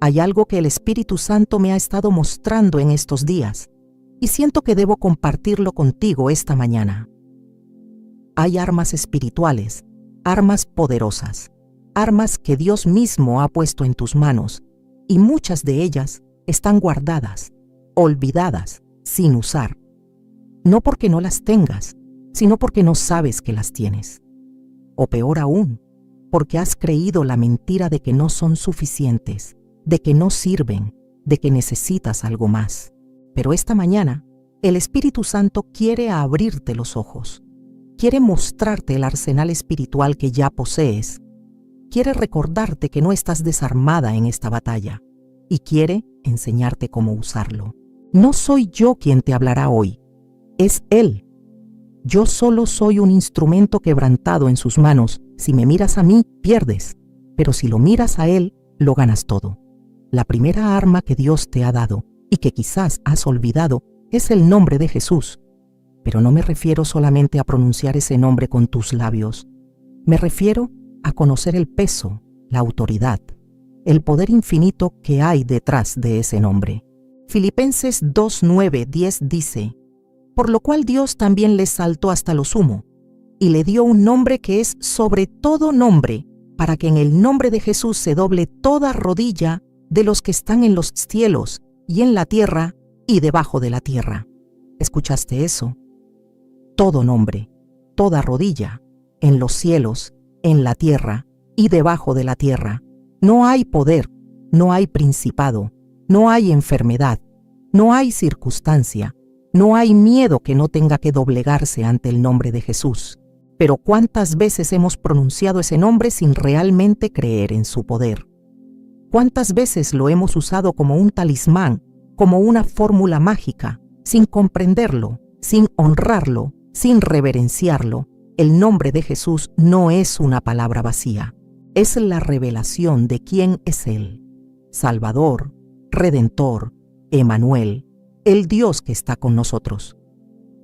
Hay algo que el Espíritu Santo me ha estado mostrando en estos días y siento que debo compartirlo contigo esta mañana. Hay armas espirituales, armas poderosas, armas que Dios mismo ha puesto en tus manos y muchas de ellas están guardadas, olvidadas, sin usar. No porque no las tengas, sino porque no sabes que las tienes. O peor aún, porque has creído la mentira de que no son suficientes, de que no sirven, de que necesitas algo más. Pero esta mañana, el Espíritu Santo quiere abrirte los ojos. Quiere mostrarte el arsenal espiritual que ya posees. Quiere recordarte que no estás desarmada en esta batalla. Y quiere enseñarte cómo usarlo. No soy yo quien te hablará hoy. Es Él. Yo solo soy un instrumento quebrantado en sus manos. Si me miras a mí, pierdes. Pero si lo miras a Él, lo ganas todo. La primera arma que Dios te ha dado, y que quizás has olvidado, es el nombre de Jesús. Pero no me refiero solamente a pronunciar ese nombre con tus labios. Me refiero a conocer el peso, la autoridad, el poder infinito que hay detrás de ese nombre. Filipenses 2:9-10 dice: por lo cual Dios también le exaltó hasta lo sumo, y le dio un nombre que es sobre todo nombre, para que en el nombre de Jesús se doble toda rodilla de los que están en los cielos y en la tierra y debajo de la tierra. ¿Escuchaste eso? Todo nombre, toda rodilla, en los cielos, en la tierra y debajo de la tierra. No hay poder, no hay principado, no hay enfermedad, no hay circunstancia, no hay miedo que no tenga que doblegarse ante el nombre de Jesús. Pero ¿cuántas veces hemos pronunciado ese nombre sin realmente creer en su poder? ¿Cuántas veces lo hemos usado como un talismán, como una fórmula mágica, sin comprenderlo, sin honrarlo, sin reverenciarlo? El nombre de Jesús no es una palabra vacía, es la revelación de quién es Él: Salvador, Redentor, Emmanuel, el Dios que está con nosotros.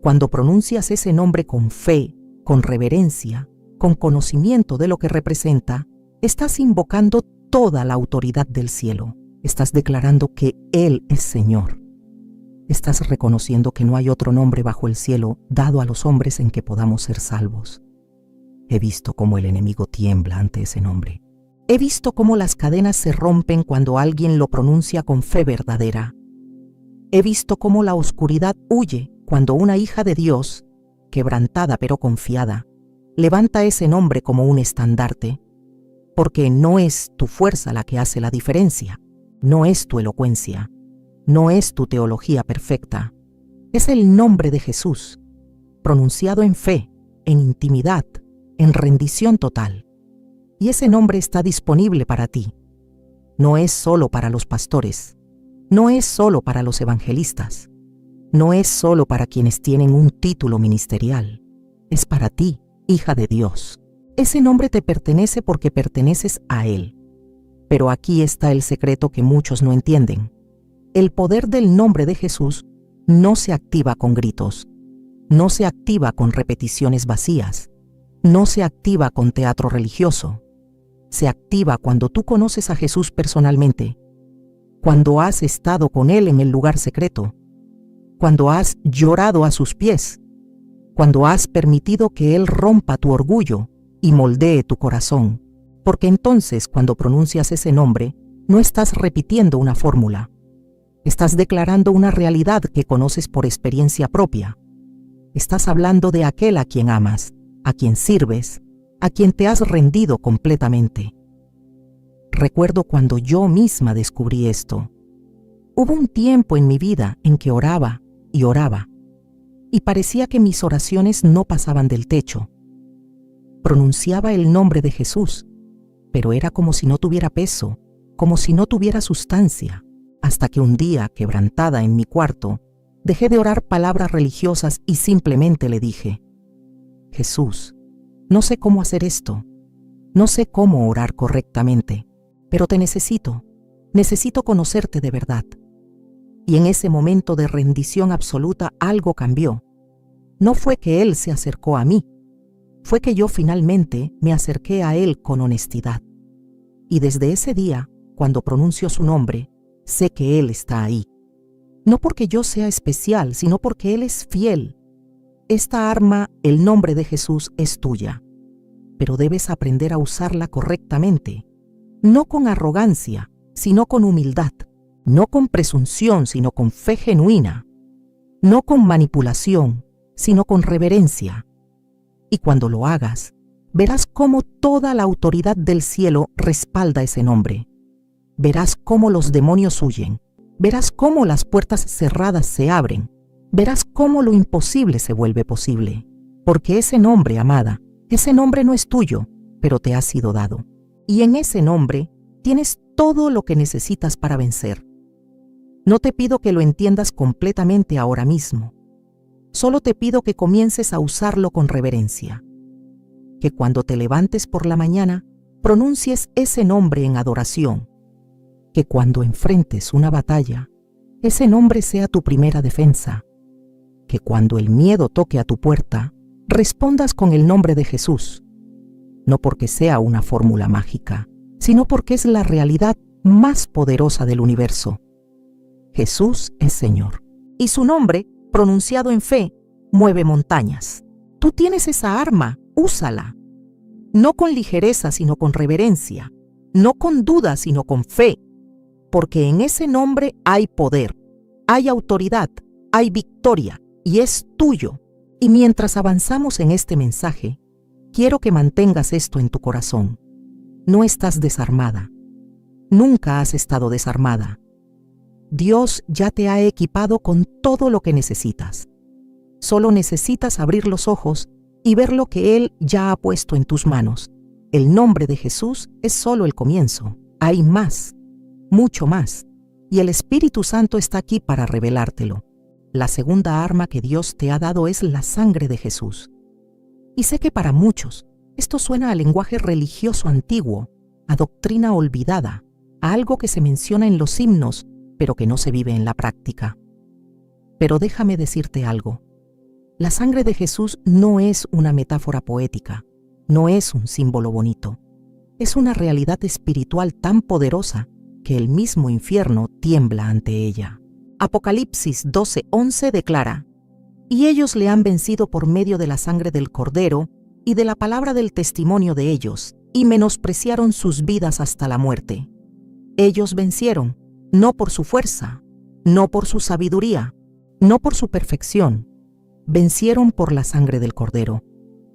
Cuando pronuncias ese nombre con fe, con reverencia, con conocimiento de lo que representa, estás invocando toda la autoridad del cielo. Estás declarando que Él es Señor. Estás reconociendo que no hay otro nombre bajo el cielo dado a los hombres en que podamos ser salvos. He visto cómo el enemigo tiembla ante ese nombre. He visto cómo las cadenas se rompen cuando alguien lo pronuncia con fe verdadera. He visto cómo la oscuridad huye cuando una hija de Dios, quebrantada pero confiada, levanta ese nombre como un estandarte. Porque no es tu fuerza la que hace la diferencia, no es tu elocuencia, no es tu teología perfecta. Es el nombre de Jesús, pronunciado en fe, en intimidad, en rendición total. Y ese nombre está disponible para ti. No es solo para los pastores, no es solo para los evangelistas, no es solo para quienes tienen un título ministerial. Es para ti, hija de Dios. Ese nombre te pertenece porque perteneces a Él. Pero aquí está el secreto que muchos no entienden. El poder del nombre de Jesús no se activa con gritos, no se activa con repeticiones vacías, no se activa con teatro religioso. Se activa cuando tú conoces a Jesús personalmente, cuando has estado con Él en el lugar secreto, cuando has llorado a sus pies, cuando has permitido que Él rompa tu orgullo y moldee tu corazón, porque entonces cuando pronuncias ese nombre, no estás repitiendo una fórmula, estás declarando una realidad que conoces por experiencia propia. Estás hablando de aquel a quien amas, a quien sirves, a quien te has rendido completamente. Recuerdo cuando yo misma descubrí esto. Hubo un tiempo en mi vida en que oraba y oraba, y parecía que mis oraciones no pasaban del techo. Pronunciaba el nombre de Jesús, pero era como si no tuviera peso, como si no tuviera sustancia, hasta que un día, quebrantada en mi cuarto, dejé de orar palabras religiosas y simplemente le dije: Jesús, no sé cómo hacer esto, no sé cómo orar correctamente, pero te necesito conocerte de verdad. Y en ese momento de rendición absoluta algo cambió. No fue que Él se acercó a mí, fue que yo finalmente me acerqué a Él con honestidad. Y desde ese día cuando pronuncio su nombre, sé que Él está ahí. No porque yo sea especial, sino porque Él es fiel. Esta arma, el nombre de Jesús, es tuya, pero debes aprender a usarla correctamente, no con arrogancia, sino con humildad, no con presunción, sino con fe genuina, no con manipulación, sino con reverencia. Y cuando lo hagas, verás cómo toda la autoridad del cielo respalda ese nombre. Verás cómo los demonios huyen. Verás cómo las puertas cerradas se abren. Verás cómo lo imposible se vuelve posible. Porque ese nombre, amada, ese nombre no es tuyo, pero te ha sido dado. Y en ese nombre tienes todo lo que necesitas para vencer. No te pido que lo entiendas completamente ahora mismo. Solo te pido que comiences a usarlo con reverencia. Que cuando te levantes por la mañana, pronuncies ese nombre en adoración. Que cuando enfrentes una batalla, ese nombre sea tu primera defensa. Que cuando el miedo toque a tu puerta, respondas con el nombre de Jesús. No porque sea una fórmula mágica, sino porque es la realidad más poderosa del universo. Jesús es Señor. Y su nombre, pronunciado en fe, mueve montañas. Tú tienes esa arma, úsala. No con ligereza, sino con reverencia. No con duda, sino con fe. Porque en ese nombre hay poder, hay autoridad, hay victoria, y es tuyo. Y mientras avanzamos en este mensaje, quiero que mantengas esto en tu corazón. No estás desarmada. Nunca has estado desarmada. Dios ya te ha equipado con todo lo que necesitas. Solo necesitas abrir los ojos y ver lo que Él ya ha puesto en tus manos. El nombre de Jesús es solo el comienzo. Hay más, mucho más. Y el Espíritu Santo está aquí para revelártelo. La segunda arma que Dios te ha dado es la sangre de Jesús. Y sé que para muchos esto suena a lenguaje religioso antiguo, a doctrina olvidada, a algo que se menciona en los himnos, pero que no se vive en la práctica. Pero déjame decirte algo. La sangre de Jesús no es una metáfora poética, no es un símbolo bonito. Es una realidad espiritual tan poderosa que el mismo infierno tiembla ante ella. Apocalipsis 12:11 declara: «Y ellos le han vencido por medio de la sangre del Cordero y de la palabra del testimonio de ellos, y menospreciaron sus vidas hasta la muerte». Ellos vencieron, no por su fuerza, no por su sabiduría, no por su perfección. Vencieron por la sangre del Cordero.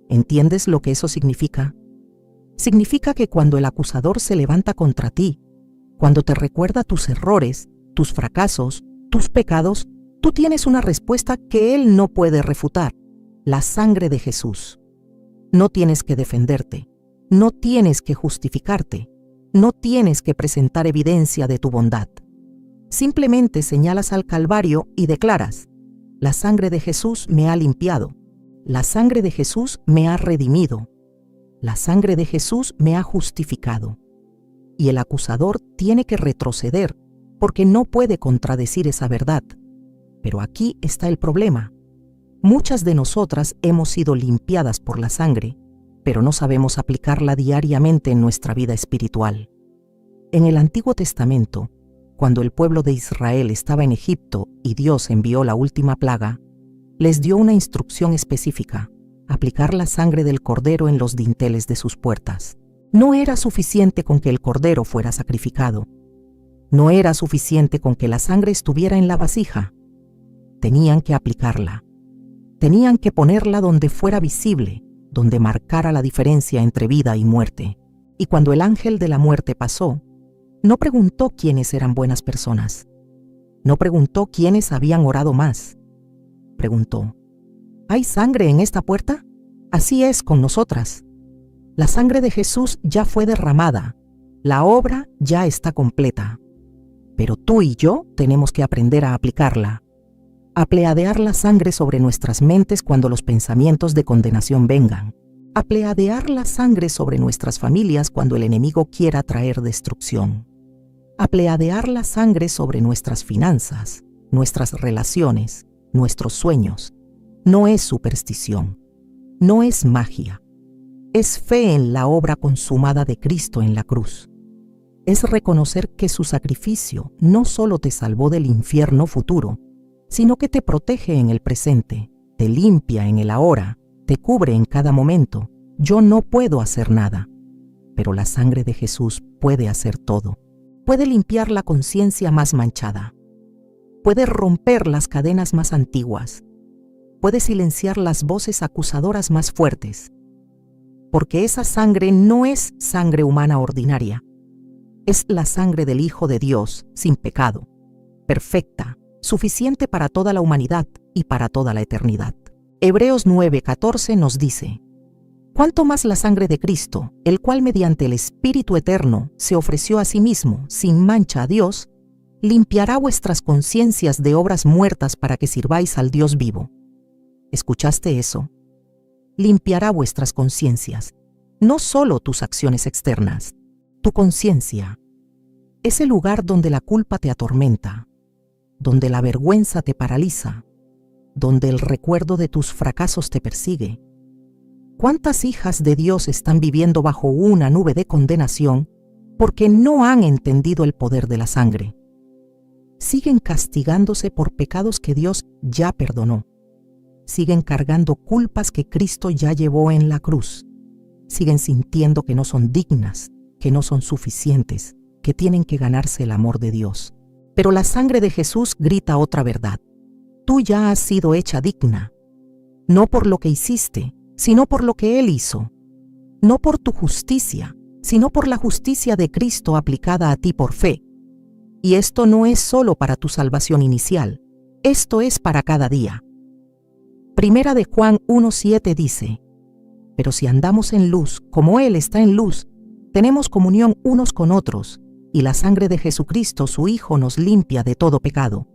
¿Entiendes lo que eso significa? Significa que cuando el acusador se levanta contra ti, cuando te recuerda tus errores, tus fracasos, tus pecados, tú tienes una respuesta que él no puede refutar: la sangre de Jesús. No tienes que defenderte, no tienes que justificarte, no tienes que presentar evidencia de tu bondad. Simplemente señalas al Calvario y declaras: la sangre de Jesús me ha limpiado, la sangre de Jesús me ha redimido, la sangre de Jesús me ha justificado. Y el acusador tiene que retroceder, porque no puede contradecir esa verdad. Pero aquí está el problema. Muchas de nosotras hemos sido limpiadas por la sangre, pero no sabemos aplicarla diariamente en nuestra vida espiritual. En el Antiguo Testamento, cuando el pueblo de Israel estaba en Egipto y Dios envió la última plaga, les dio una instrucción específica: aplicar la sangre del cordero en los dinteles de sus puertas. No era suficiente con que el cordero fuera sacrificado. No era suficiente con que la sangre estuviera en la vasija. Tenían que aplicarla. Tenían que ponerla donde fuera visible, donde marcara la diferencia entre vida y muerte. Y cuando el ángel de la muerte pasó, no preguntó quiénes eran buenas personas. No preguntó quiénes habían orado más. Preguntó: ¿hay sangre en esta puerta? Así es con nosotras. La sangre de Jesús ya fue derramada. La obra ya está completa. Pero tú y yo tenemos que aprender a aplicarla. A pleadear la sangre sobre nuestras mentes cuando los pensamientos de condenación vengan. A pleadear la sangre sobre nuestras familias cuando el enemigo quiera traer destrucción. A pleadear la sangre sobre nuestras finanzas, nuestras relaciones, nuestros sueños. No es superstición. No es magia. Es fe en la obra consumada de Cristo en la cruz. Es reconocer que su sacrificio no solo te salvó del infierno futuro, sino que te protege en el presente, te limpia en el ahora, te cubre en cada momento. Yo no puedo hacer nada, pero la sangre de Jesús puede hacer todo. Puede limpiar la conciencia más manchada. Puede romper las cadenas más antiguas. Puede silenciar las voces acusadoras más fuertes. Porque esa sangre no es sangre humana ordinaria. Es la sangre del Hijo de Dios, sin pecado, perfecta, suficiente para toda la humanidad y para toda la eternidad. Hebreos 9:14 nos dice: ¿Cuánto más la sangre de Cristo, el cual mediante el Espíritu Eterno se ofreció a sí mismo sin mancha a Dios, limpiará vuestras conciencias de obras muertas para que sirváis al Dios vivo? ¿Escuchaste eso? Limpiará vuestras conciencias, no solo tus acciones externas. Tu conciencia es el lugar donde la culpa te atormenta, donde la vergüenza te paraliza, donde el recuerdo de tus fracasos te persigue. ¿Cuántas hijas de Dios están viviendo bajo una nube de condenación porque no han entendido el poder de la sangre? Siguen castigándose por pecados que Dios ya perdonó. Siguen cargando culpas que Cristo ya llevó en la cruz. Siguen sintiendo que no son dignas, que no son suficientes, que tienen que ganarse el amor de Dios. Pero la sangre de Jesús grita otra verdad. Tú ya has sido hecha digna, no por lo que hiciste, sino por lo que Él hizo. No por tu justicia, sino por la justicia de Cristo aplicada a ti por fe. Y esto no es solo para tu salvación inicial, esto es para cada día. Primera de Juan 1:7 dice: Pero si andamos en luz, como Él está en luz, tenemos comunión unos con otros, y la sangre de Jesucristo, su Hijo, nos limpia de todo pecado.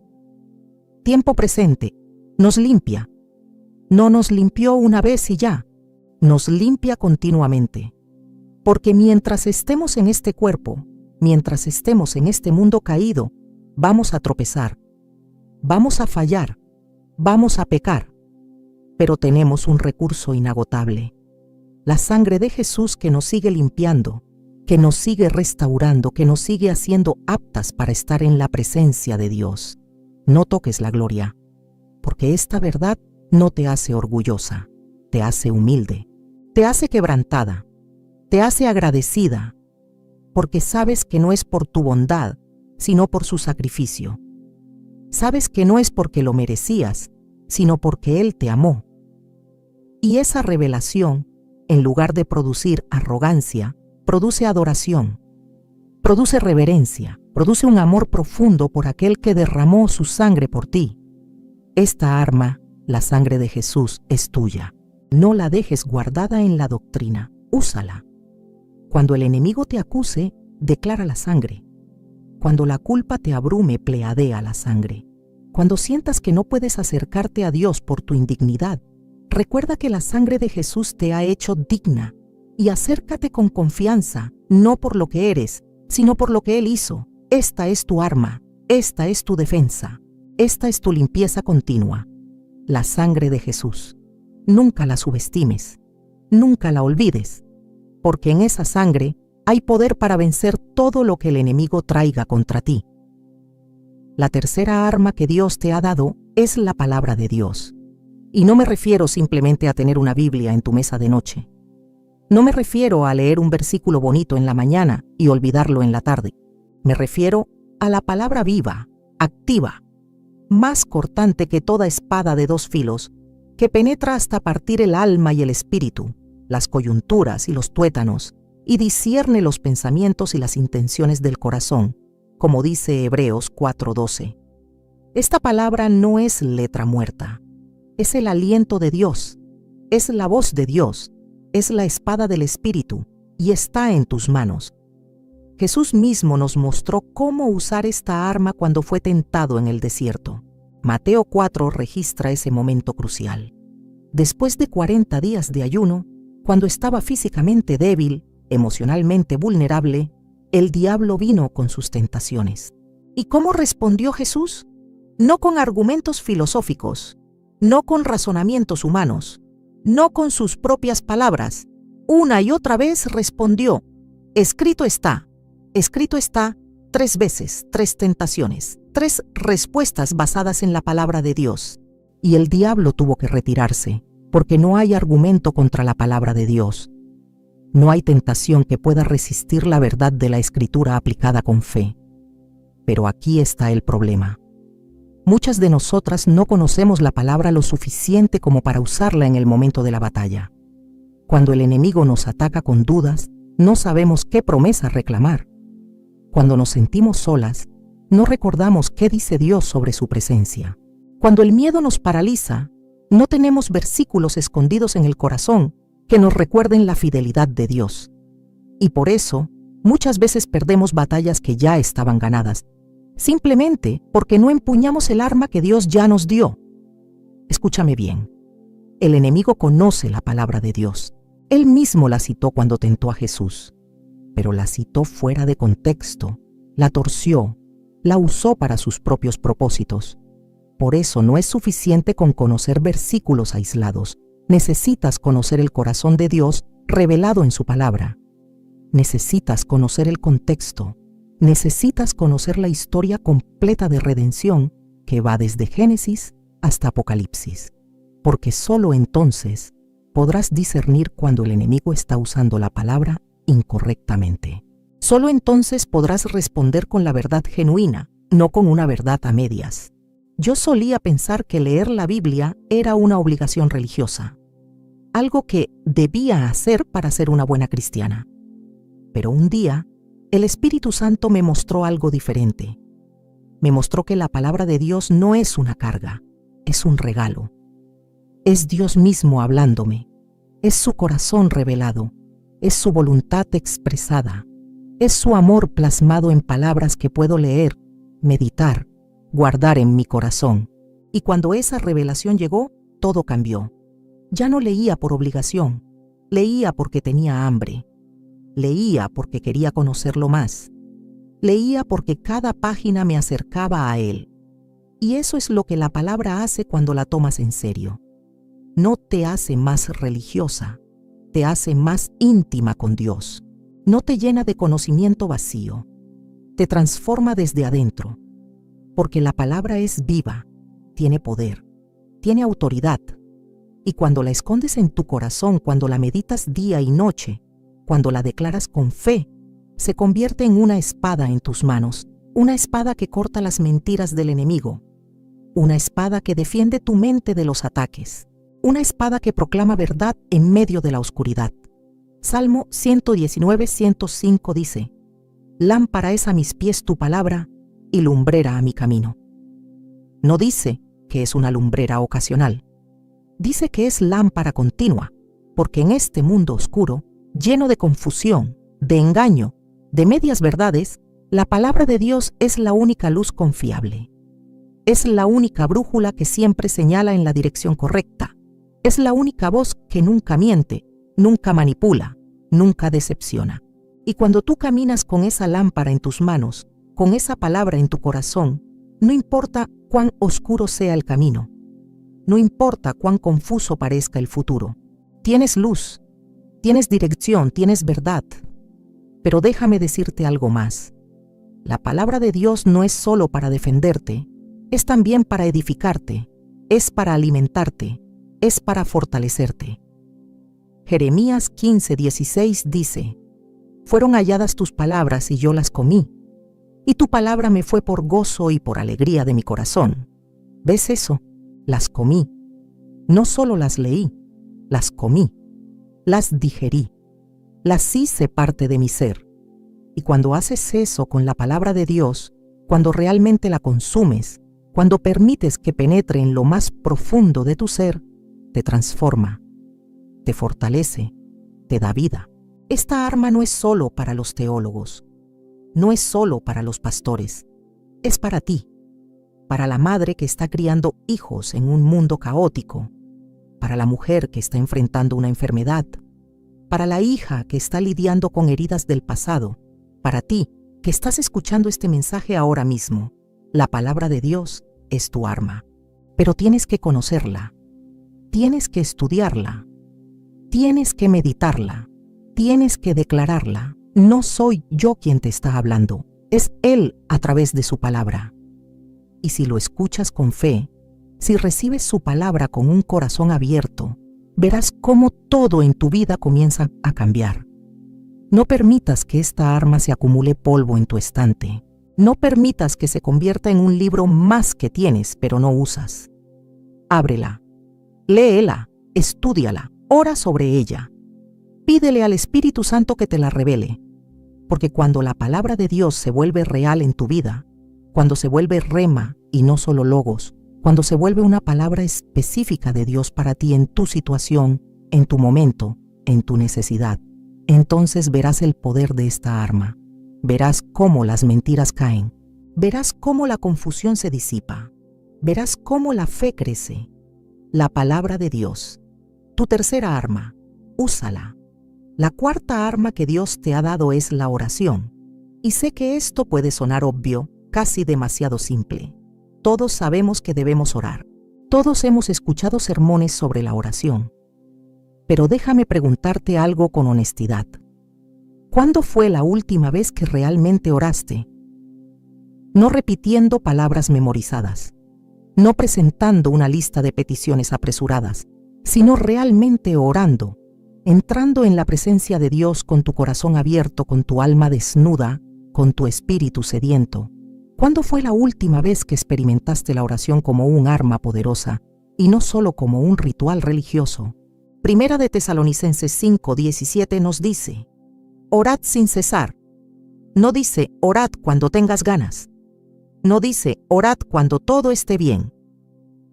Tiempo presente, nos limpia. No nos limpió una vez y ya, nos limpia continuamente. Porque mientras estemos en este cuerpo, mientras estemos en este mundo caído, vamos a tropezar, vamos a fallar, vamos a pecar. Pero tenemos un recurso inagotable: la sangre de Jesús, que nos sigue limpiando, que nos sigue restaurando, que nos sigue haciendo aptas para estar en la presencia de Dios. No toques la gloria, porque esta verdad no te hace orgullosa, te hace humilde, te hace quebrantada, te hace agradecida, porque sabes que no es por tu bondad, sino por su sacrificio. Sabes que no es porque lo merecías, sino porque Él te amó. Y esa revelación, en lugar de producir arrogancia, produce adoración, produce reverencia, produce un amor profundo por aquel que derramó su sangre por ti. Esta arma, la sangre de Jesús, es tuya. No la dejes guardada en la doctrina, úsala. Cuando el enemigo te acuse, declara la sangre. Cuando la culpa te abrume, pleadea la sangre. Cuando sientas que no puedes acercarte a Dios por tu indignidad, recuerda que la sangre de Jesús te ha hecho digna, y acércate con confianza, no por lo que eres, sino por lo que Él hizo. Esta es tu arma, esta es tu defensa, esta es tu limpieza continua. La sangre de Jesús. Nunca la subestimes, nunca la olvides, porque en esa sangre hay poder para vencer todo lo que el enemigo traiga contra ti. La tercera arma que Dios te ha dado es la palabra de Dios. Y no me refiero simplemente a tener una Biblia en tu mesa de noche. No me refiero a leer un versículo bonito en la mañana y olvidarlo en la tarde. Me refiero a la palabra viva, activa, más cortante que toda espada de dos filos, que penetra hasta partir el alma y el espíritu, las coyunturas y los tuétanos, y discierne los pensamientos y las intenciones del corazón, como dice Hebreos 4:12. Esta palabra no es letra muerta, es el aliento de Dios, es la voz de Dios, es la espada del Espíritu, y está en tus manos. Jesús mismo nos mostró cómo usar esta arma cuando fue tentado en el desierto. Mateo 4 registra ese momento crucial. Después de 40 días de ayuno, cuando estaba físicamente débil, emocionalmente vulnerable, el diablo vino con sus tentaciones. ¿Y cómo respondió Jesús? No con argumentos filosóficos, no con razonamientos humanos, no con sus propias palabras. Una y otra vez respondió: escrito está, Escrito está 3 veces, 3 tentaciones, 3 respuestas basadas en la palabra de Dios. Y el diablo tuvo que retirarse, porque no hay argumento contra la palabra de Dios. No hay tentación que pueda resistir la verdad de la Escritura aplicada con fe. Pero aquí está el problema. Muchas de nosotras no conocemos la palabra lo suficiente como para usarla en el momento de la batalla. Cuando el enemigo nos ataca con dudas, no sabemos qué promesa reclamar. Cuando nos sentimos solas, no recordamos qué dice Dios sobre su presencia. Cuando el miedo nos paraliza, no tenemos versículos escondidos en el corazón que nos recuerden la fidelidad de Dios. Y por eso, muchas veces perdemos batallas que ya estaban ganadas, simplemente porque no empuñamos el arma que Dios ya nos dio. Escúchame bien. El enemigo conoce la palabra de Dios. Él mismo la citó cuando tentó a Jesús, pero la citó fuera de contexto, la torció, la usó para sus propios propósitos. Por eso no es suficiente con conocer versículos aislados. Necesitas conocer el corazón de Dios revelado en su palabra. Necesitas conocer el contexto. Necesitas conocer la historia completa de redención que va desde Génesis hasta Apocalipsis, porque solo entonces podrás discernir cuando el enemigo está usando la palabra incorrectamente. Solo entonces podrás responder con la verdad genuina, no con una verdad a medias. Yo solía pensar que leer la Biblia era una obligación religiosa, algo que debía hacer para ser una buena cristiana. Pero un día, el Espíritu Santo me mostró algo diferente. Me mostró que la palabra de Dios no es una carga, es un regalo. Es Dios mismo hablándome, es su corazón revelado, es su voluntad expresada, es su amor plasmado en palabras que puedo leer, meditar, guardar en mi corazón. Y cuando esa revelación llegó, todo cambió. Ya no leía por obligación, leía porque tenía hambre. Leía porque quería conocerlo más. Leía porque cada página me acercaba a Él. Y eso es lo que la palabra hace cuando la tomas en serio. No te hace más religiosa, te hace más íntima con Dios. No te llena de conocimiento vacío, te transforma desde adentro. Porque la palabra es viva, tiene poder, tiene autoridad. Y cuando la escondes en tu corazón, cuando la meditas día y noche, cuando la declaras con fe, se convierte en una espada en tus manos, una espada que corta las mentiras del enemigo, una espada que defiende tu mente de los ataques, una espada que proclama verdad en medio de la oscuridad. Salmo 119:105 dice: Lámpara es a mis pies tu palabra y lumbrera a mi camino. No dice que es una lumbrera ocasional, dice que es lámpara continua, porque en este mundo oscuro, lleno de confusión, de engaño, de medias verdades, la palabra de Dios es la única luz confiable. Es la única brújula que siempre señala en la dirección correcta. Es la única voz que nunca miente, nunca manipula, nunca decepciona. Y cuando tú caminas con esa lámpara en tus manos, con esa palabra en tu corazón, no importa cuán oscuro sea el camino, no importa cuán confuso parezca el futuro, tienes luz, tienes dirección, tienes verdad. Pero déjame decirte algo más. La palabra de Dios no es solo para defenderte, es también para edificarte, es para alimentarte, es para fortalecerte. Jeremías 15:16 dice: Fueron halladas tus palabras y yo las comí, y tu palabra me fue por gozo y por alegría de mi corazón. ¿Ves eso? Las comí. No solo las leí, las comí, las digerí, las hice parte de mi ser. Y cuando haces eso con la palabra de Dios, cuando realmente la consumes, cuando permites que penetre en lo más profundo de tu ser, te transforma, te fortalece, te da vida. Esta arma no es solo para los teólogos, no es solo para los pastores, es para ti, para la madre que está criando hijos en un mundo caótico, para la mujer que está enfrentando una enfermedad, para la hija que está lidiando con heridas del pasado, para ti que estás escuchando este mensaje ahora mismo. La palabra de Dios es tu arma, pero tienes que conocerla, tienes que estudiarla, tienes que meditarla, tienes que declararla. No soy yo quien te está hablando, es Él a través de su palabra. Y si lo escuchas con fe, si recibes su palabra con un corazón abierto, verás cómo todo en tu vida comienza a cambiar. No permitas que esta arma se acumule polvo en tu estante. No permitas que se convierta en un libro más que tienes, pero no usas. Ábrela, léela, estúdiala, ora sobre ella. Pídele al Espíritu Santo que te la revele, porque cuando la palabra de Dios se vuelve real en tu vida, cuando se vuelve rema y no solo logos, cuando se vuelve una palabra específica de Dios para ti en tu situación, en tu momento, en tu necesidad, entonces verás el poder de esta arma. Verás cómo las mentiras caen. Verás cómo la confusión se disipa. Verás cómo la fe crece. La palabra de Dios. Tu tercera arma, úsala. La cuarta arma que Dios te ha dado es la oración. Y sé que esto puede sonar obvio, casi demasiado simple. Todos sabemos que debemos orar. Todos hemos escuchado sermones sobre la oración. Pero déjame preguntarte algo con honestidad. ¿Cuándo fue la última vez que realmente oraste? No repitiendo palabras memorizadas, no presentando una lista de peticiones apresuradas, sino realmente orando, entrando en la presencia de Dios con tu corazón abierto, con tu alma desnuda, con tu espíritu sediento. ¿Cuándo fue la última vez que experimentaste la oración como un arma poderosa y no solo como un ritual religioso? Primera de Tesalonicenses 5:17 nos dice: orad sin cesar. No dice orad cuando tengas ganas. No dice orad cuando todo esté bien.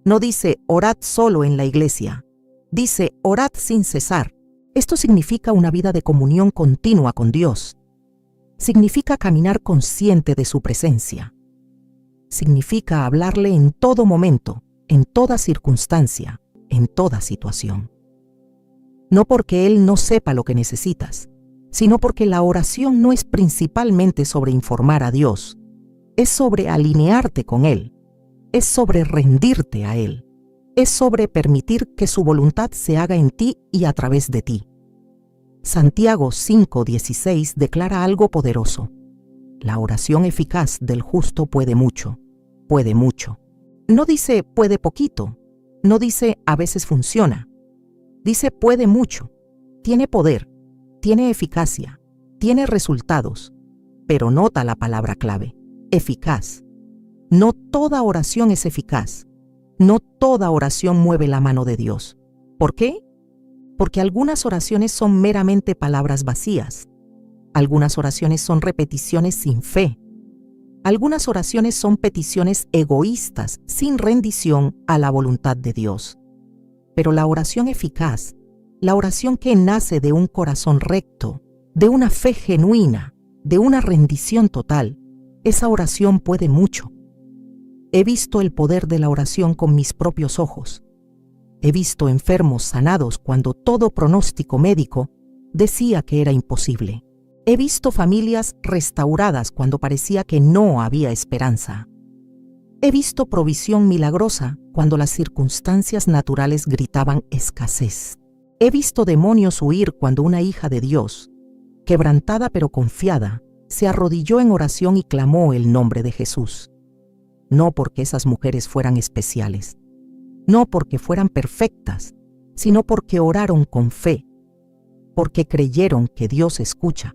No dice orad solo en la iglesia. Dice orad sin cesar. Esto significa una vida de comunión continua con Dios. Significa caminar consciente de su presencia. Significa hablarle en todo momento, en toda circunstancia, en toda situación. No porque Él no sepa lo que necesitas, sino porque la oración no es principalmente sobre informar a Dios, es sobre alinearte con Él, es sobre rendirte a Él, es sobre permitir que su voluntad se haga en ti y a través de ti. Santiago 5:16 declara algo poderoso. La oración eficaz del justo puede mucho, puede mucho. No dice puede poquito, no dice a veces funciona, dice puede mucho, tiene poder, tiene eficacia, tiene resultados, pero nota la palabra clave, eficaz. No toda oración es eficaz, no toda oración mueve la mano de Dios. ¿Por qué? Porque algunas oraciones son meramente palabras vacías, algunas oraciones son repeticiones sin fe, algunas oraciones son peticiones egoístas sin rendición a la voluntad de Dios. Pero la oración eficaz, la oración que nace de un corazón recto, de una fe genuina, de una rendición total, esa oración puede mucho. He visto el poder de la oración con mis propios ojos. He visto enfermos sanados cuando todo pronóstico médico decía que era imposible. He visto familias restauradas cuando parecía que no había esperanza. He visto provisión milagrosa cuando las circunstancias naturales gritaban escasez. He visto demonios huir cuando una hija de Dios, quebrantada pero confiada, se arrodilló en oración y clamó el nombre de Jesús. No porque esas mujeres fueran especiales, no porque fueran perfectas, sino porque oraron con fe, porque creyeron que Dios escucha,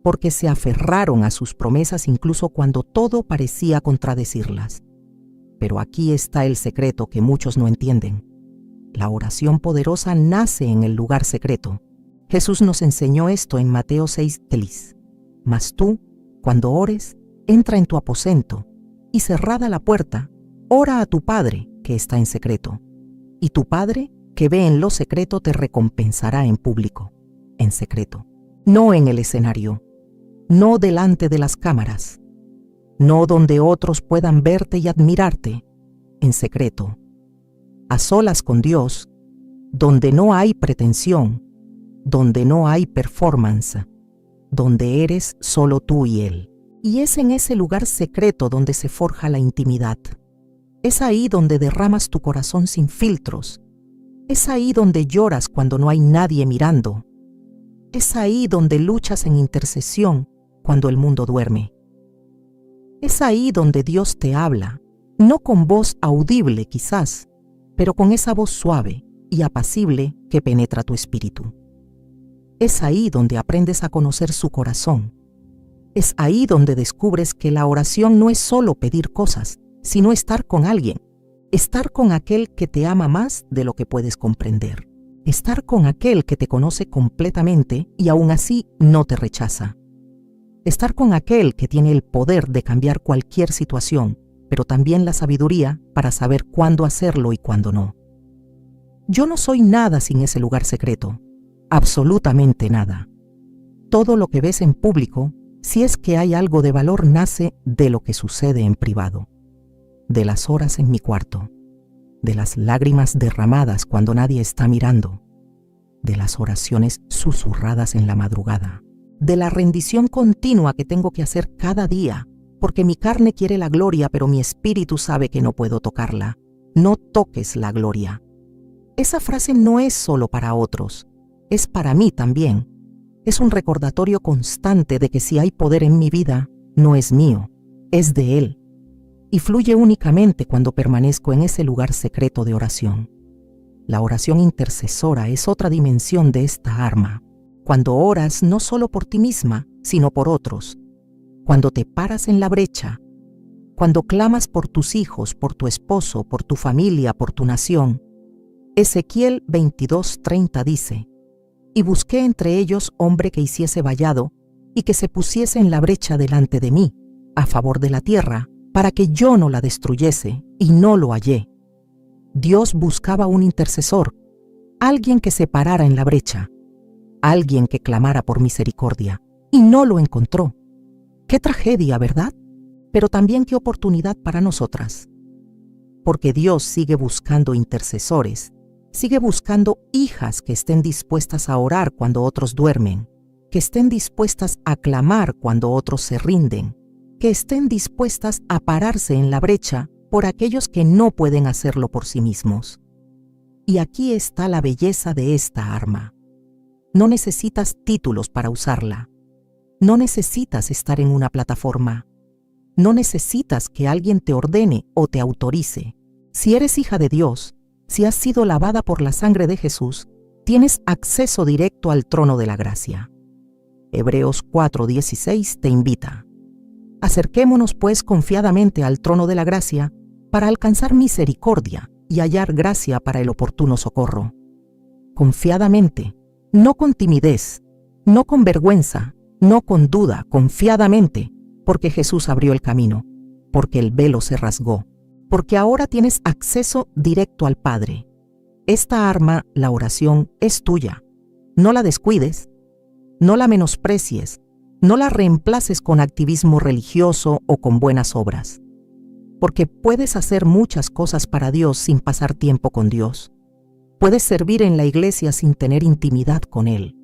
porque se aferraron a sus promesas incluso cuando todo parecía contradecirlas. Pero aquí está el secreto que muchos no entienden. La oración poderosa nace en el lugar secreto. Jesús nos enseñó esto en Mateo 6:10. Mas tú, cuando ores, entra en tu aposento y cerrada la puerta, ora a tu Padre que está en secreto. Y tu Padre, que ve en lo secreto, te recompensará en público, en secreto. No en el escenario, no delante de las cámaras, no donde otros puedan verte y admirarte, en secreto, a solas con Dios, donde no hay pretensión, donde no hay performance, donde eres solo tú y Él. Y es en ese lugar secreto donde se forja la intimidad. Es ahí donde derramas tu corazón sin filtros. Es ahí donde lloras cuando no hay nadie mirando. Es ahí donde luchas en intercesión cuando el mundo duerme. Es ahí donde Dios te habla, no con voz audible quizás, pero con esa voz suave y apacible que penetra tu espíritu. Es ahí donde aprendes a conocer su corazón. Es ahí donde descubres que la oración no es solo pedir cosas, sino estar con alguien, estar con aquel que te ama más de lo que puedes comprender, estar con aquel que te conoce completamente y aún así no te rechaza, estar con aquel que tiene el poder de cambiar cualquier situación, pero también la sabiduría para saber cuándo hacerlo y cuándo no. Yo no soy nada sin ese lugar secreto, absolutamente nada. Todo lo que ves en público, si es que hay algo de valor, nace de lo que sucede en privado, de las horas en mi cuarto, de las lágrimas derramadas cuando nadie está mirando, de las oraciones susurradas en la madrugada, de la rendición continua que tengo que hacer cada día, porque mi carne quiere la gloria, pero mi espíritu sabe que no puedo tocarla. No toques la gloria. Esa frase no es solo para otros, es para mí también. Es un recordatorio constante de que si hay poder en mi vida, no es mío, es de Él. Y fluye únicamente cuando permanezco en ese lugar secreto de oración. La oración intercesora es otra dimensión de esta arma. Cuando oras no solo por ti misma, sino por otros. Cuando te paras en la brecha. Cuando clamas por tus hijos, por tu esposo, por tu familia, por tu nación. Ezequiel 22:30 dice: «Y busqué entre ellos hombre que hiciese vallado y que se pusiese en la brecha delante de mí, a favor de la tierra, para que yo no la destruyese, y no lo hallé». Dios buscaba un intercesor, alguien que se parara en la brecha, alguien que clamara por misericordia, y no lo encontró. Qué tragedia, ¿verdad? Pero también qué oportunidad para nosotras. Porque Dios sigue buscando intercesores, sigue buscando hijas que estén dispuestas a orar cuando otros duermen, que estén dispuestas a clamar cuando otros se rinden, que estén dispuestas a pararse en la brecha por aquellos que no pueden hacerlo por sí mismos. Y aquí está la belleza de esta arma. No necesitas títulos para usarla. No necesitas estar en una plataforma. No necesitas que alguien te ordene o te autorice. Si eres hija de Dios, si has sido lavada por la sangre de Jesús, tienes acceso directo al trono de la gracia. Hebreos 4:16 te invita. Acerquémonos pues confiadamente al trono de la gracia para alcanzar misericordia y hallar gracia para el oportuno socorro. Confiadamente, no con timidez, no con vergüenza, no con duda, confiadamente, porque Jesús abrió el camino, porque el velo se rasgó, porque ahora tienes acceso directo al Padre. Esta arma, la oración, es tuya. No la descuides, no la menosprecies, no la reemplaces con activismo religioso o con buenas obras. Porque puedes hacer muchas cosas para Dios sin pasar tiempo con Dios. Puedes servir en la iglesia sin tener intimidad con Él.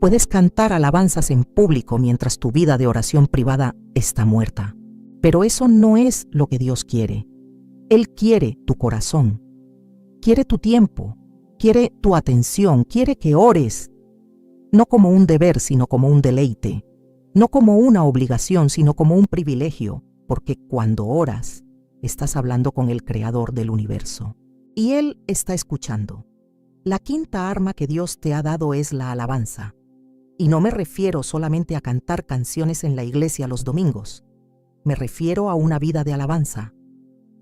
Puedes cantar alabanzas en público mientras tu vida de oración privada está muerta. Pero eso no es lo que Dios quiere. Él quiere tu corazón. Quiere tu tiempo. Quiere tu atención. Quiere que ores. No como un deber, sino como un deleite. No como una obligación, sino como un privilegio. Porque cuando oras, estás hablando con el Creador del universo. Y Él está escuchando. La quinta arma que Dios te ha dado es la alabanza. Y no me refiero solamente a cantar canciones en la iglesia los domingos. Me refiero a una vida de alabanza.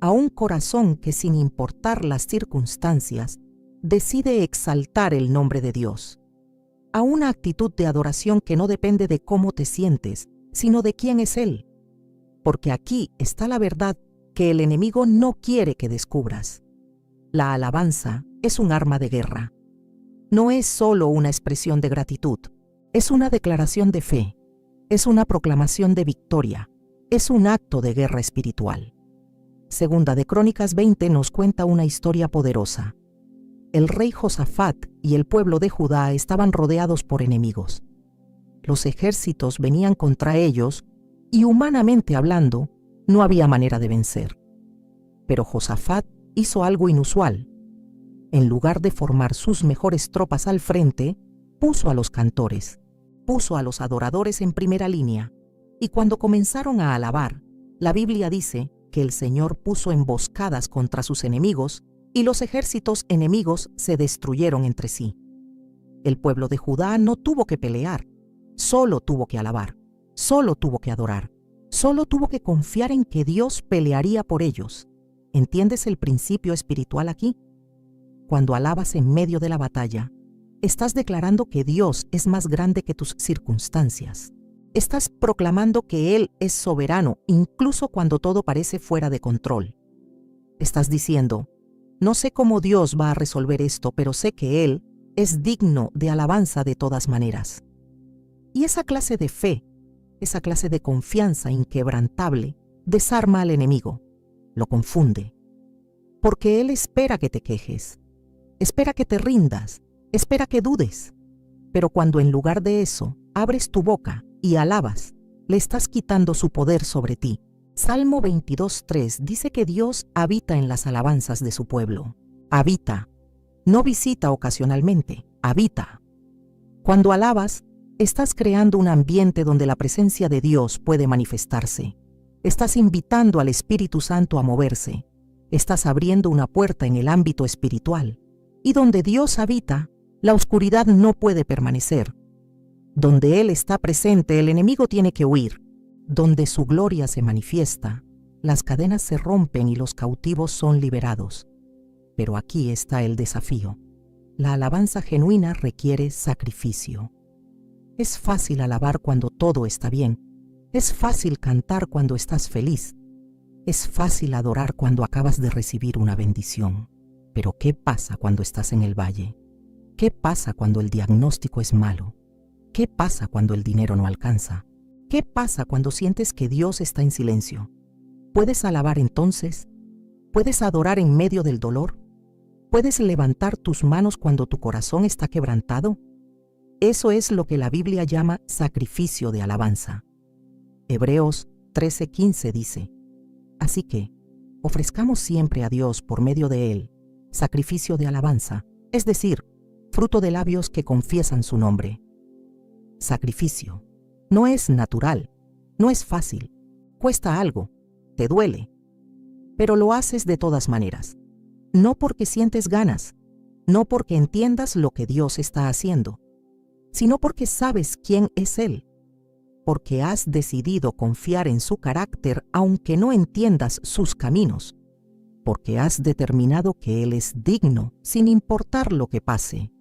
A un corazón que, sin importar las circunstancias, decide exaltar el nombre de Dios. A una actitud de adoración que no depende de cómo te sientes, sino de quién es Él. Porque aquí está la verdad que el enemigo no quiere que descubras. La alabanza es un arma de guerra. No es solo una expresión de gratitud, es una declaración de fe, es una proclamación de victoria, es un acto de guerra espiritual. Segunda de Crónicas 20 nos cuenta una historia poderosa. El rey Josafat y el pueblo de Judá estaban rodeados por enemigos. Los ejércitos venían contra ellos y, humanamente hablando, no había manera de vencer. Pero Josafat hizo algo inusual. En lugar de formar sus mejores tropas al frente, puso a los cantores, puso a los adoradores en primera línea, y cuando comenzaron a alabar, la Biblia dice que el Señor puso emboscadas contra sus enemigos y los ejércitos enemigos se destruyeron entre sí. El pueblo de Judá no tuvo que pelear, solo tuvo que alabar, solo tuvo que adorar, solo tuvo que confiar en que Dios pelearía por ellos. ¿Entiendes el principio espiritual aquí? Cuando alabas en medio de la batalla, estás declarando que Dios es más grande que tus circunstancias. Estás proclamando que Él es soberano incluso cuando todo parece fuera de control. Estás diciendo, no sé cómo Dios va a resolver esto, pero sé que Él es digno de alabanza de todas maneras. Y esa clase de fe, esa clase de confianza inquebrantable, desarma al enemigo, lo confunde. Porque Él espera que te quejes, espera que te rindas, espera que dudes. Pero cuando en lugar de eso abres tu boca y alabas, le estás quitando su poder sobre ti. Salmo 22:3 dice que Dios habita en las alabanzas de su pueblo. Habita. No visita ocasionalmente, habita. Cuando alabas, estás creando un ambiente donde la presencia de Dios puede manifestarse. Estás invitando al Espíritu Santo a moverse. Estás abriendo una puerta en el ámbito espiritual. Y donde Dios habita, la oscuridad no puede permanecer. Donde Él está presente, el enemigo tiene que huir. Donde su gloria se manifiesta, las cadenas se rompen y los cautivos son liberados. Pero aquí está el desafío. La alabanza genuina requiere sacrificio. Es fácil alabar cuando todo está bien. Es fácil cantar cuando estás feliz. Es fácil adorar cuando acabas de recibir una bendición. Pero ¿qué pasa cuando estás en el valle? ¿Qué pasa cuando el diagnóstico es malo? ¿Qué pasa cuando el dinero no alcanza? ¿Qué pasa cuando sientes que Dios está en silencio? ¿Puedes alabar entonces? ¿Puedes adorar en medio del dolor? ¿Puedes levantar tus manos cuando tu corazón está quebrantado? Eso es lo que la Biblia llama sacrificio de alabanza. Hebreos 13:15 dice, así que, ofrezcamos siempre a Dios por medio de Él, sacrificio de alabanza, es decir, fruto de labios que confiesan su nombre. Sacrificio. No es natural, no es fácil, cuesta algo, te duele, pero lo haces de todas maneras. No porque sientes ganas, no porque entiendas lo que Dios está haciendo, sino porque sabes quién es Él, porque has decidido confiar en su carácter aunque no entiendas sus caminos, porque has determinado que Él es digno sin importar lo que pase.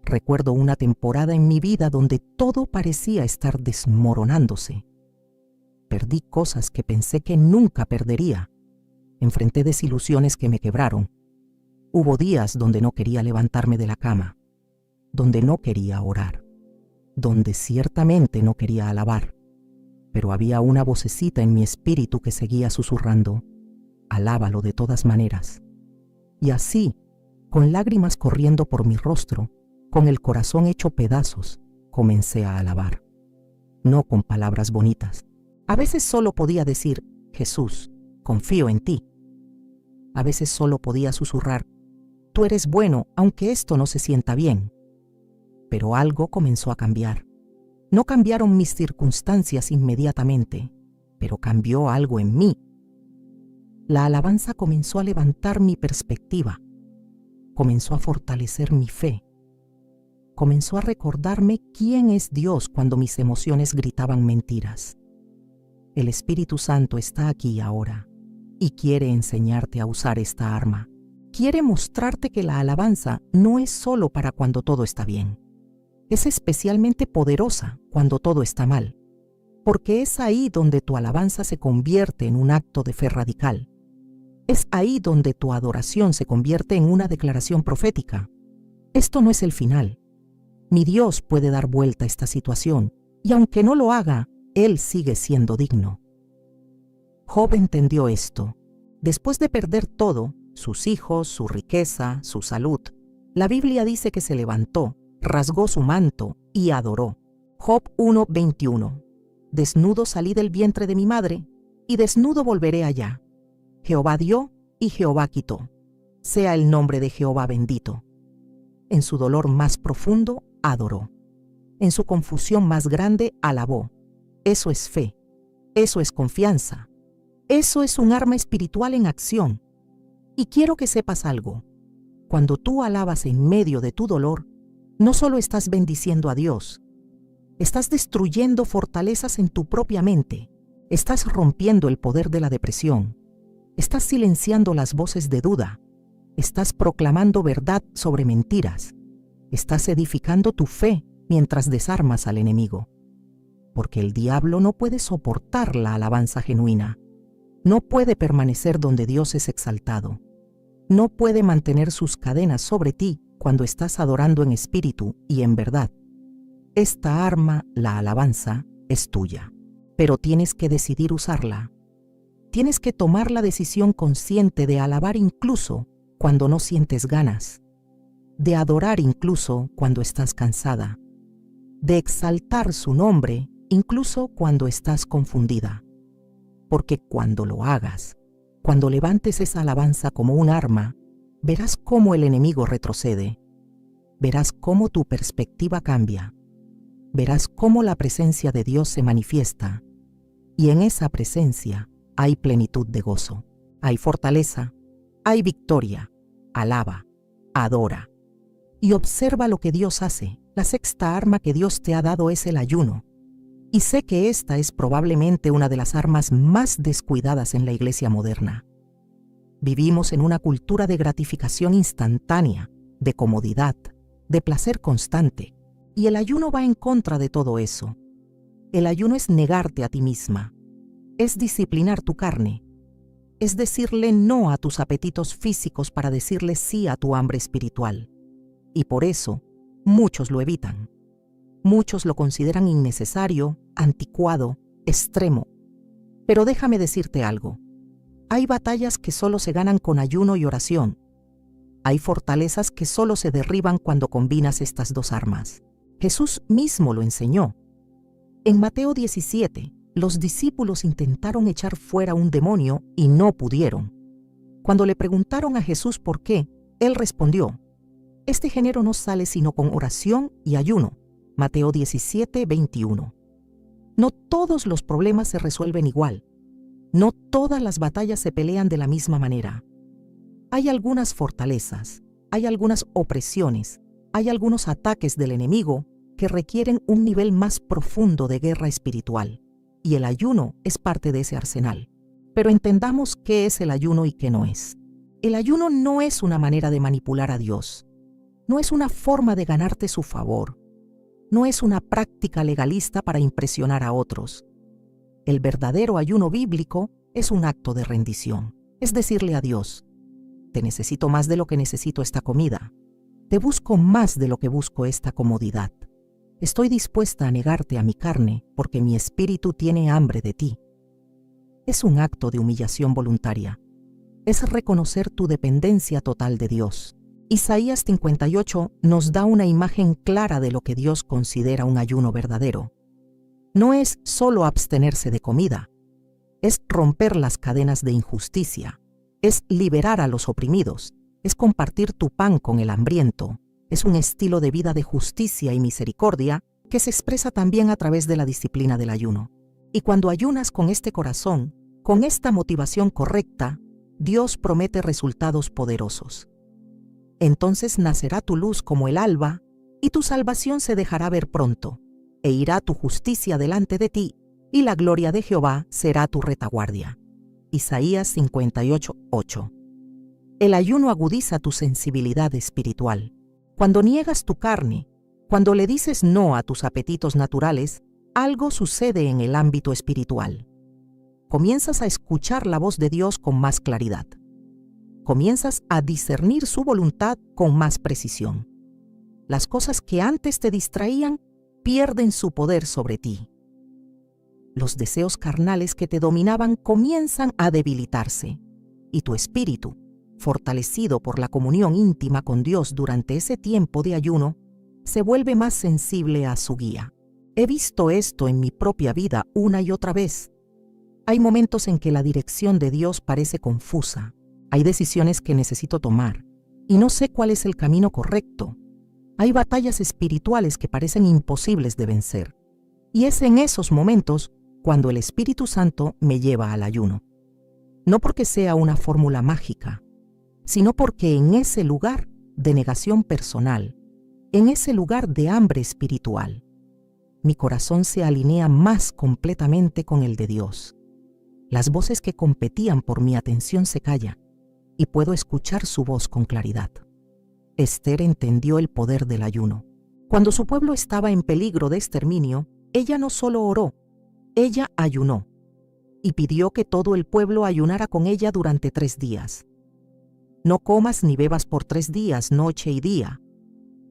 Recuerdo una temporada en mi vida donde todo parecía estar desmoronándose. Perdí cosas que pensé que nunca perdería. Enfrenté desilusiones que me quebraron. Hubo días donde no quería levantarme de la cama, donde no quería orar, donde ciertamente no quería alabar. Pero había una vocecita en mi espíritu que seguía susurrando, alábalo de todas maneras. Y así, con lágrimas corriendo por mi rostro, con el corazón hecho pedazos, comencé a alabar. No con palabras bonitas. A veces solo podía decir, Jesús, confío en ti. A veces solo podía susurrar, tú eres bueno, aunque esto no se sienta bien. Pero algo comenzó a cambiar. No cambiaron mis circunstancias inmediatamente, pero cambió algo en mí. La alabanza comenzó a levantar mi perspectiva, comenzó a fortalecer mi fe. Comenzó a recordarme quién es Dios cuando mis emociones gritaban mentiras. El Espíritu Santo está aquí ahora y quiere enseñarte a usar esta arma. Quiere mostrarte que la alabanza no es solo para cuando todo está bien. Es especialmente poderosa cuando todo está mal, porque es ahí donde tu alabanza se convierte en un acto de fe radical. Es ahí donde tu adoración se convierte en una declaración profética. Esto no es el final. Mi Dios puede dar vuelta a esta situación, y aunque no lo haga, Él sigue siendo digno. Job entendió esto. Después de perder todo, sus hijos, su riqueza, su salud, la Biblia dice que se levantó, rasgó su manto y adoró. Job 1:21. Desnudo salí del vientre de mi madre, y desnudo volveré allá. Jehová dio y Jehová quitó. Sea el nombre de Jehová bendito. En su dolor más profundo, adoró. en su confusión más grande, alabó. Eso es fe, eso es confianza, eso es un arma espiritual en acción. Y quiero que sepas algo. Cuando tú alabas en medio de tu dolor, no solo estás bendiciendo a Dios, estás destruyendo fortalezas en tu propia mente, estás rompiendo el poder de la depresión, estás silenciando las voces de duda, estás proclamando verdad sobre mentiras, estás edificando tu fe mientras desarmas al enemigo. Porque el diablo no puede soportar la alabanza genuina, no puede permanecer donde Dios es exaltado, no puede mantener sus cadenas sobre ti cuando estás adorando en espíritu y en verdad. Esta arma, la alabanza, es tuya, pero tienes que decidir usarla. Tienes que tomar la decisión consciente de alabar incluso cuando no sientes ganas, de adorar incluso cuando estás cansada, de exaltar su nombre incluso cuando estás confundida. Porque cuando lo hagas, cuando levantes esa alabanza como un arma, verás cómo el enemigo retrocede, verás cómo tu perspectiva cambia, verás cómo la presencia de Dios se manifiesta, y en esa presencia hay plenitud de gozo, hay fortaleza, hay victoria. Alaba, adora y observa lo que Dios hace. La sexta arma que Dios te ha dado es el ayuno. Y sé que esta es probablemente una de las armas más descuidadas en la iglesia moderna. Vivimos en una cultura de gratificación instantánea, de comodidad, de placer constante, y el ayuno va en contra de todo eso. El ayuno es negarte a ti misma, es disciplinar tu carne, es decirle no a tus apetitos físicos para decirle sí a tu hambre espiritual. Y por eso, muchos lo evitan. Muchos lo consideran innecesario, anticuado, extremo. Pero déjame decirte algo. Hay batallas que solo se ganan con ayuno y oración. Hay fortalezas que solo se derriban cuando combinas estas dos armas. Jesús mismo lo enseñó. En Mateo 17, los discípulos intentaron echar fuera un demonio y no pudieron. Cuando le preguntaron a Jesús por qué, él respondió: este género no sale sino con oración y ayuno. Mateo 17, 21. No todos los problemas se resuelven igual. No todas las batallas se pelean de la misma manera. Hay algunas fortalezas, hay algunas opresiones, hay algunos ataques del enemigo que requieren un nivel más profundo de guerra espiritual. Y el ayuno es parte de ese arsenal. Pero entendamos qué es el ayuno y qué no es. El ayuno no es una manera de manipular a Dios. No es una forma de ganarte su favor. No es una práctica legalista para impresionar a otros. El verdadero ayuno bíblico es un acto de rendición. Es decirle a Dios: te necesito más de lo que necesito esta comida. Te busco más de lo que busco esta comodidad. Estoy dispuesta a negarte a mi carne porque mi espíritu tiene hambre de ti. Es un acto de humillación voluntaria. Es reconocer tu dependencia total de Dios. Isaías 58 nos da una imagen clara de lo que Dios considera un ayuno verdadero. No es solo abstenerse de comida, es romper las cadenas de injusticia, es liberar a los oprimidos, es compartir tu pan con el hambriento. Es un estilo de vida de justicia y misericordia que se expresa también a través de la disciplina del ayuno. Y cuando ayunas con este corazón, con esta motivación correcta, Dios promete resultados poderosos. Entonces nacerá tu luz como el alba, y tu salvación se dejará ver pronto, e irá tu justicia delante de ti, y la gloria de Jehová será tu retaguardia. Isaías 58, 8. El ayuno agudiza tu sensibilidad espiritual. Cuando niegas tu carne, cuando le dices no a tus apetitos naturales, algo sucede en el ámbito espiritual. Comienzas a escuchar la voz de Dios con más claridad. Comienzas a discernir su voluntad con más precisión. Las cosas que antes te distraían pierden su poder sobre ti. Los deseos carnales que te dominaban comienzan a debilitarse, y tu espíritu, fortalecido por la comunión íntima con Dios durante ese tiempo de ayuno, se vuelve más sensible a su guía. He visto esto en mi propia vida una y otra vez. Hay momentos en que la dirección de Dios parece confusa. Hay decisiones que necesito tomar y no sé cuál es el camino correcto. Hay batallas espirituales que parecen imposibles de vencer. Y es en esos momentos cuando el Espíritu Santo me lleva al ayuno. No porque sea una fórmula mágica, sino porque en ese lugar de negación personal, en ese lugar de hambre espiritual, mi corazón se alinea más completamente con el de Dios. Las voces que competían por mi atención se callan y puedo escuchar su voz con claridad. Esther entendió el poder del ayuno. Cuando su pueblo estaba en peligro de exterminio, ella no solo oró, ella ayunó y pidió que todo el pueblo ayunara con ella durante 3 días. No comas ni bebas por 3 días, noche y día.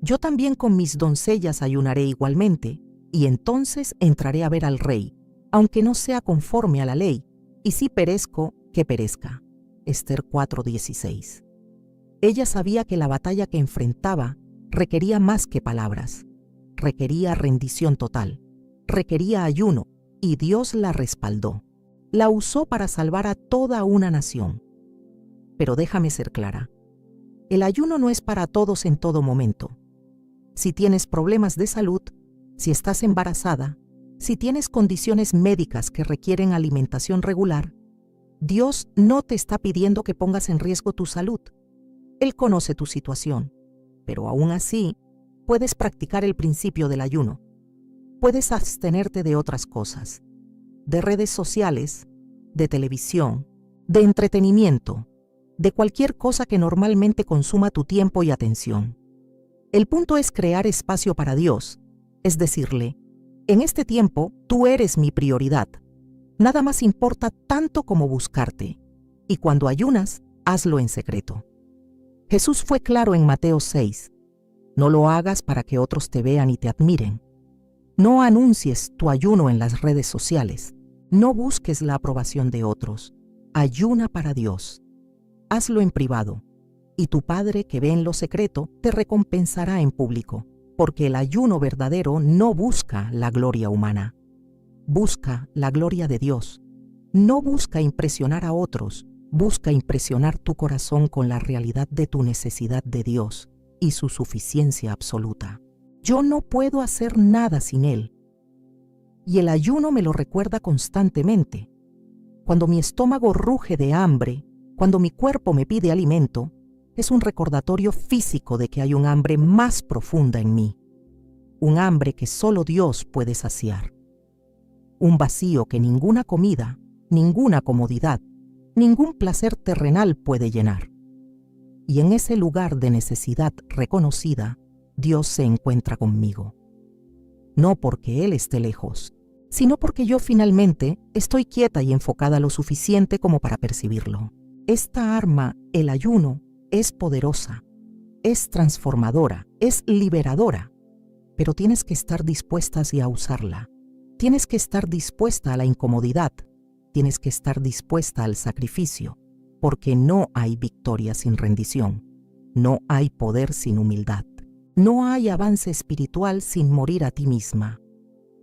Yo también con mis doncellas ayunaré igualmente, y entonces entraré a ver al rey, aunque no sea conforme a la ley, y si perezco, que perezca. Esther 4:16. Ella sabía que la batalla que enfrentaba requería más que palabras, requería rendición total, requería ayuno, y Dios la respaldó. La usó para salvar a toda una nación. Pero déjame ser clara, el ayuno no es para todos en todo momento. Si tienes problemas de salud, si estás embarazada, si tienes condiciones médicas que requieren alimentación regular, Dios no te está pidiendo que pongas en riesgo tu salud. Él conoce tu situación, pero aún así puedes practicar el principio del ayuno. Puedes abstenerte de otras cosas, de redes sociales, de televisión, de entretenimiento, de cualquier cosa que normalmente consuma tu tiempo y atención. El punto es crear espacio para Dios, es decirle, en este tiempo tú eres mi prioridad. Nada más importa tanto como buscarte, y cuando ayunas, hazlo en secreto. Jesús fue claro en Mateo 6. No lo hagas para que otros te vean y te admiren. No anuncies tu ayuno en las redes sociales. No busques la aprobación de otros. Ayuna para Dios. Hazlo en privado, y tu Padre que ve en lo secreto te recompensará en público, porque el ayuno verdadero no busca la gloria humana. Busca la gloria de Dios. No busca impresionar a otros, busca impresionar tu corazón con la realidad de tu necesidad de Dios y su suficiencia absoluta. Yo no puedo hacer nada sin Él. Y el ayuno me lo recuerda constantemente. Cuando mi estómago ruge de hambre, cuando mi cuerpo me pide alimento, es un recordatorio físico de que hay un hambre más profunda en mí. Un hambre que solo Dios puede saciar. Un vacío que ninguna comida, ninguna comodidad, ningún placer terrenal puede llenar. Y en ese lugar de necesidad reconocida, Dios se encuentra conmigo. No porque Él esté lejos, sino porque yo finalmente estoy quieta y enfocada lo suficiente como para percibirlo. Esta arma, el ayuno, es poderosa, es transformadora, es liberadora, pero tienes que estar dispuesta a usarla. Tienes que estar dispuesta a la incomodidad, tienes que estar dispuesta al sacrificio, porque no hay victoria sin rendición, no hay poder sin humildad, no hay avance espiritual sin morir a ti misma.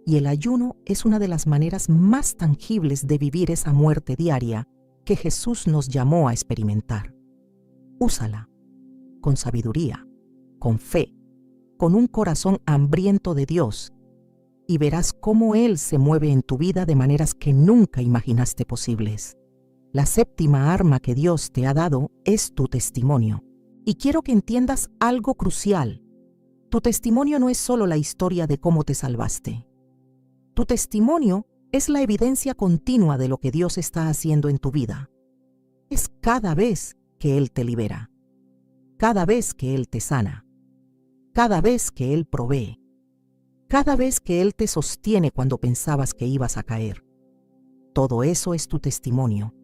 Y el ayuno es una de las maneras más tangibles de vivir esa muerte diaria que Jesús nos llamó a experimentar. Úsala, con sabiduría, con fe, con un corazón hambriento de Dios, y verás cómo Él se mueve en tu vida de maneras que nunca imaginaste posibles. La séptima arma que Dios te ha dado es tu testimonio. Y quiero que entiendas algo crucial. Tu testimonio no es solo la historia de cómo te salvaste. Tu testimonio es la evidencia continua de lo que Dios está haciendo en tu vida. Es cada vez que Él te libera, cada vez que Él te sana, cada vez que Él provee, cada vez que Él te sostiene cuando pensabas que ibas a caer. Todo eso es tu testimonio.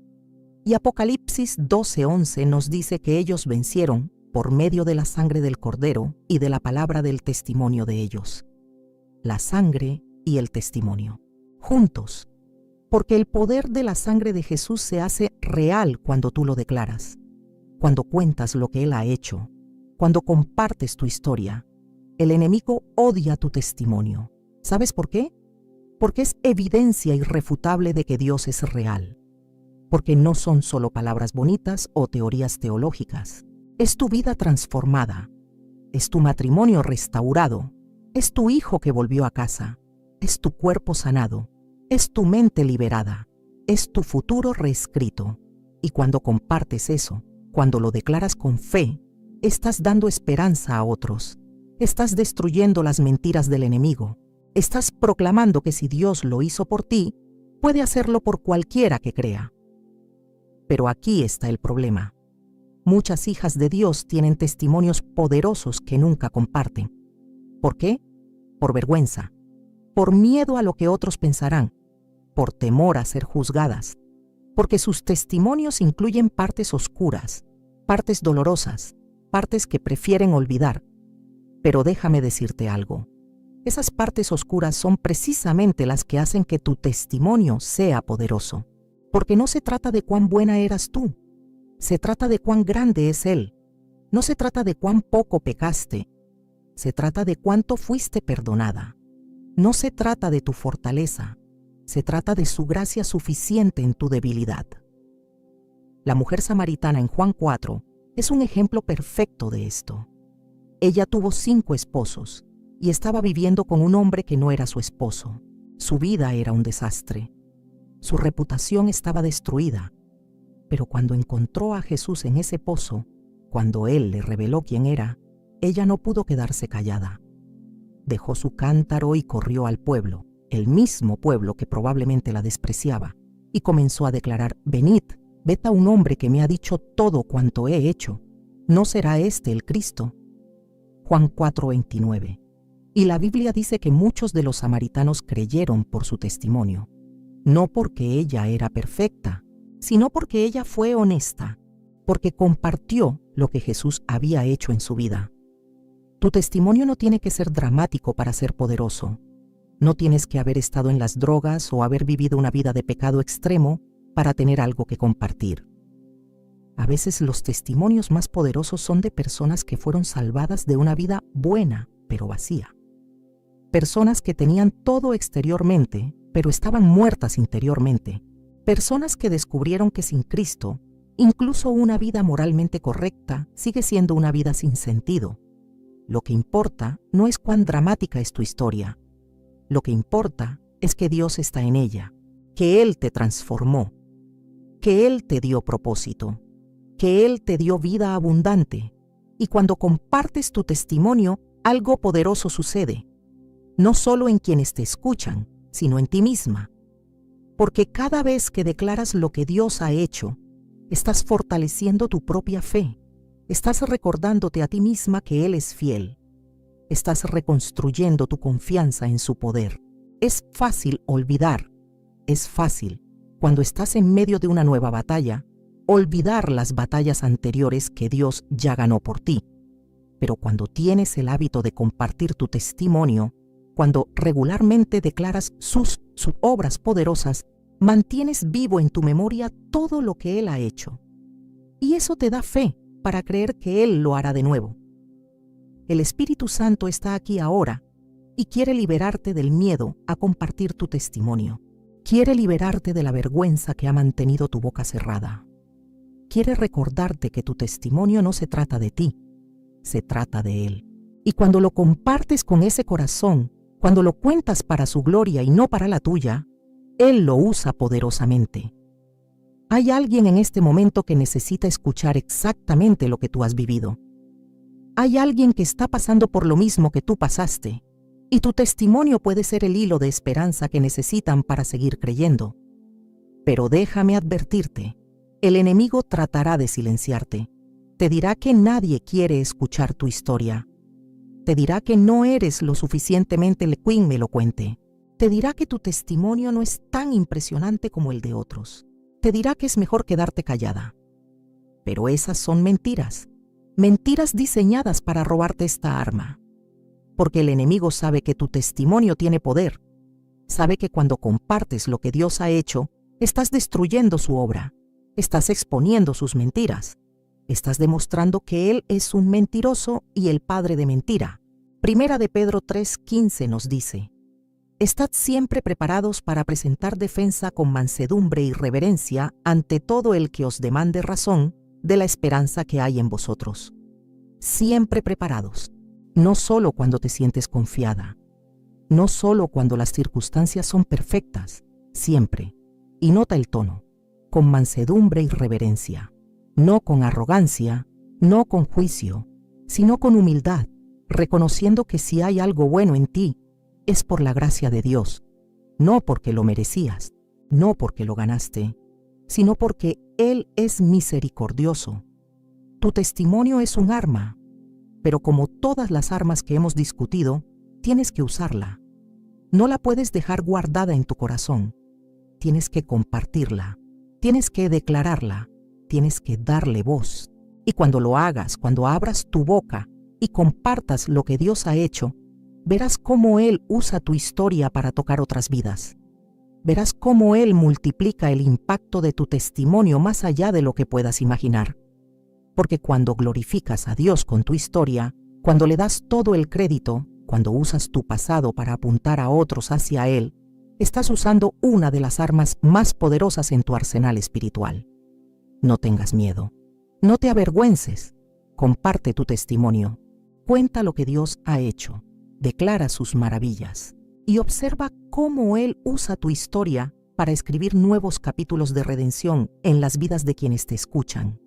Y Apocalipsis 12:11 nos dice que ellos vencieron por medio de la sangre del Cordero y de la palabra del testimonio de ellos. La sangre y el testimonio, juntos, porque el poder de la sangre de Jesús se hace real cuando tú lo declaras, cuando cuentas lo que Él ha hecho, cuando compartes tu historia. El enemigo odia tu testimonio. ¿Sabes por qué? Porque es evidencia irrefutable de que Dios es real. Porque no son solo palabras bonitas o teorías teológicas. Es tu vida transformada. es tu matrimonio restaurado, es tu hijo que volvió a casa, es tu cuerpo sanado, es tu mente liberada, es tu futuro reescrito. Y cuando compartes eso, cuando lo declaras con fe, estás dando esperanza a otros, estás destruyendo las mentiras del enemigo, estás proclamando que si Dios lo hizo por ti, puede hacerlo por cualquiera que crea. Pero aquí está el problema. Muchas hijas de Dios tienen testimonios poderosos que nunca comparten. ¿Por qué? Por vergüenza, por miedo a lo que otros pensarán, por temor a ser juzgadas, porque sus testimonios incluyen partes oscuras, partes dolorosas, partes que prefieren olvidar. Pero déjame decirte algo. Esas partes oscuras son precisamente las que hacen que tu testimonio sea poderoso. Porque no se trata de cuán buena eras tú, se trata de cuán grande es Él. No se trata de cuán poco pecaste, se trata de cuánto fuiste perdonada. No se trata de tu fortaleza, se trata de su gracia suficiente en tu debilidad. La mujer samaritana en Juan 4 es un ejemplo perfecto de esto. Ella tuvo 5 esposos y estaba viviendo con un hombre que no era su esposo. Su vida era un desastre. Su reputación estaba destruida. Pero cuando encontró a Jesús en ese pozo, cuando Él le reveló quién era, ella no pudo quedarse callada. Dejó su cántaro y corrió al pueblo, el mismo pueblo que probablemente la despreciaba, y comenzó a declarar: «Venid, ved a un hombre que me ha dicho todo cuanto he hecho. ¿No será este el Cristo?». Juan 4:29. Y la Biblia dice que muchos de los samaritanos creyeron por su testimonio, no porque ella era perfecta, sino porque ella fue honesta, porque compartió lo que Jesús había hecho en su vida. Tu testimonio no tiene que ser dramático para ser poderoso. No tienes que haber estado en las drogas o haber vivido una vida de pecado extremo para tener algo que compartir. A veces los testimonios más poderosos son de personas que fueron salvadas de una vida buena, pero vacía. Personas que tenían todo exteriormente, pero estaban muertas interiormente. Personas que descubrieron que sin Cristo, incluso una vida moralmente correcta sigue siendo una vida sin sentido. Lo que importa no es cuán dramática es tu historia. Lo que importa es que Dios está en ella, que Él te transformó, que Él te dio propósito, que Él te dio vida abundante. Y cuando compartes tu testimonio, algo poderoso sucede, no solo en quienes te escuchan, sino en ti misma. Porque cada vez que declaras lo que Dios ha hecho, estás fortaleciendo tu propia fe. Estás recordándote a ti misma que Él es fiel. Estás reconstruyendo tu confianza en su poder. Es fácil olvidar. Es fácil, cuando estás en medio de una nueva batalla, olvidar las batallas anteriores que Dios ya ganó por ti. Pero cuando tienes el hábito de compartir tu testimonio, cuando regularmente declaras sus obras poderosas, mantienes vivo en tu memoria todo lo que Él ha hecho. Y eso te da fe para creer que Él lo hará de nuevo. El Espíritu Santo está aquí ahora y quiere liberarte del miedo a compartir tu testimonio. Quiere liberarte de la vergüenza que ha mantenido tu boca cerrada. Quiere recordarte que tu testimonio no se trata de ti, se trata de Él. Y cuando lo compartes con ese corazón, cuando lo cuentas para su gloria y no para la tuya, Él lo usa poderosamente. Hay alguien en este momento que necesita escuchar exactamente lo que tú has vivido. Hay alguien que está pasando por lo mismo que tú pasaste, y tu testimonio puede ser el hilo de esperanza que necesitan para seguir creyendo. Pero déjame advertirte, el enemigo tratará de silenciarte. Te dirá que nadie quiere escuchar tu historia. Te dirá que no eres lo suficientemente elocuente. Te dirá que tu testimonio no es tan impresionante como el de otros. Te dirá que es mejor quedarte callada. Pero esas son mentiras. Mentiras diseñadas para robarte esta arma. Porque el enemigo sabe que tu testimonio tiene poder. Sabe que cuando compartes lo que Dios ha hecho, estás destruyendo su obra. Estás exponiendo sus mentiras. Estás demostrando que Él es un mentiroso y el padre de mentira. Primera de Pedro 3:15 nos dice: «Estad siempre preparados para presentar defensa con mansedumbre y reverencia ante todo el que os demande razón de la esperanza que hay en vosotros». Siempre preparados. no solo cuando te sientes confiada, no solo cuando las circunstancias son perfectas, siempre. Y nota el tono, con mansedumbre y reverencia, no con arrogancia, no con juicio, sino con humildad, reconociendo que si hay algo bueno en ti, es por la gracia de Dios, no porque lo merecías, no porque lo ganaste, sino porque Él es misericordioso. Tu testimonio es un arma, pero como todas las armas que hemos discutido, tienes que usarla. No la puedes dejar guardada en tu corazón. Tienes que compartirla, tienes que declararla, tienes que darle voz. Y cuando lo hagas, cuando abras tu boca y compartas lo que Dios ha hecho, verás cómo Él usa tu historia para tocar otras vidas. Verás cómo Él multiplica el impacto de tu testimonio más allá de lo que puedas imaginar. Porque cuando glorificas a Dios con tu historia, cuando le das todo el crédito, cuando usas tu pasado para apuntar a otros hacia Él, estás usando una de las armas más poderosas en tu arsenal espiritual. No tengas miedo. No te avergüences. Comparte tu testimonio. Cuenta lo que Dios ha hecho. Declara sus maravillas. Y observa cómo Él usa tu historia para escribir nuevos capítulos de redención en las vidas de quienes te escuchan.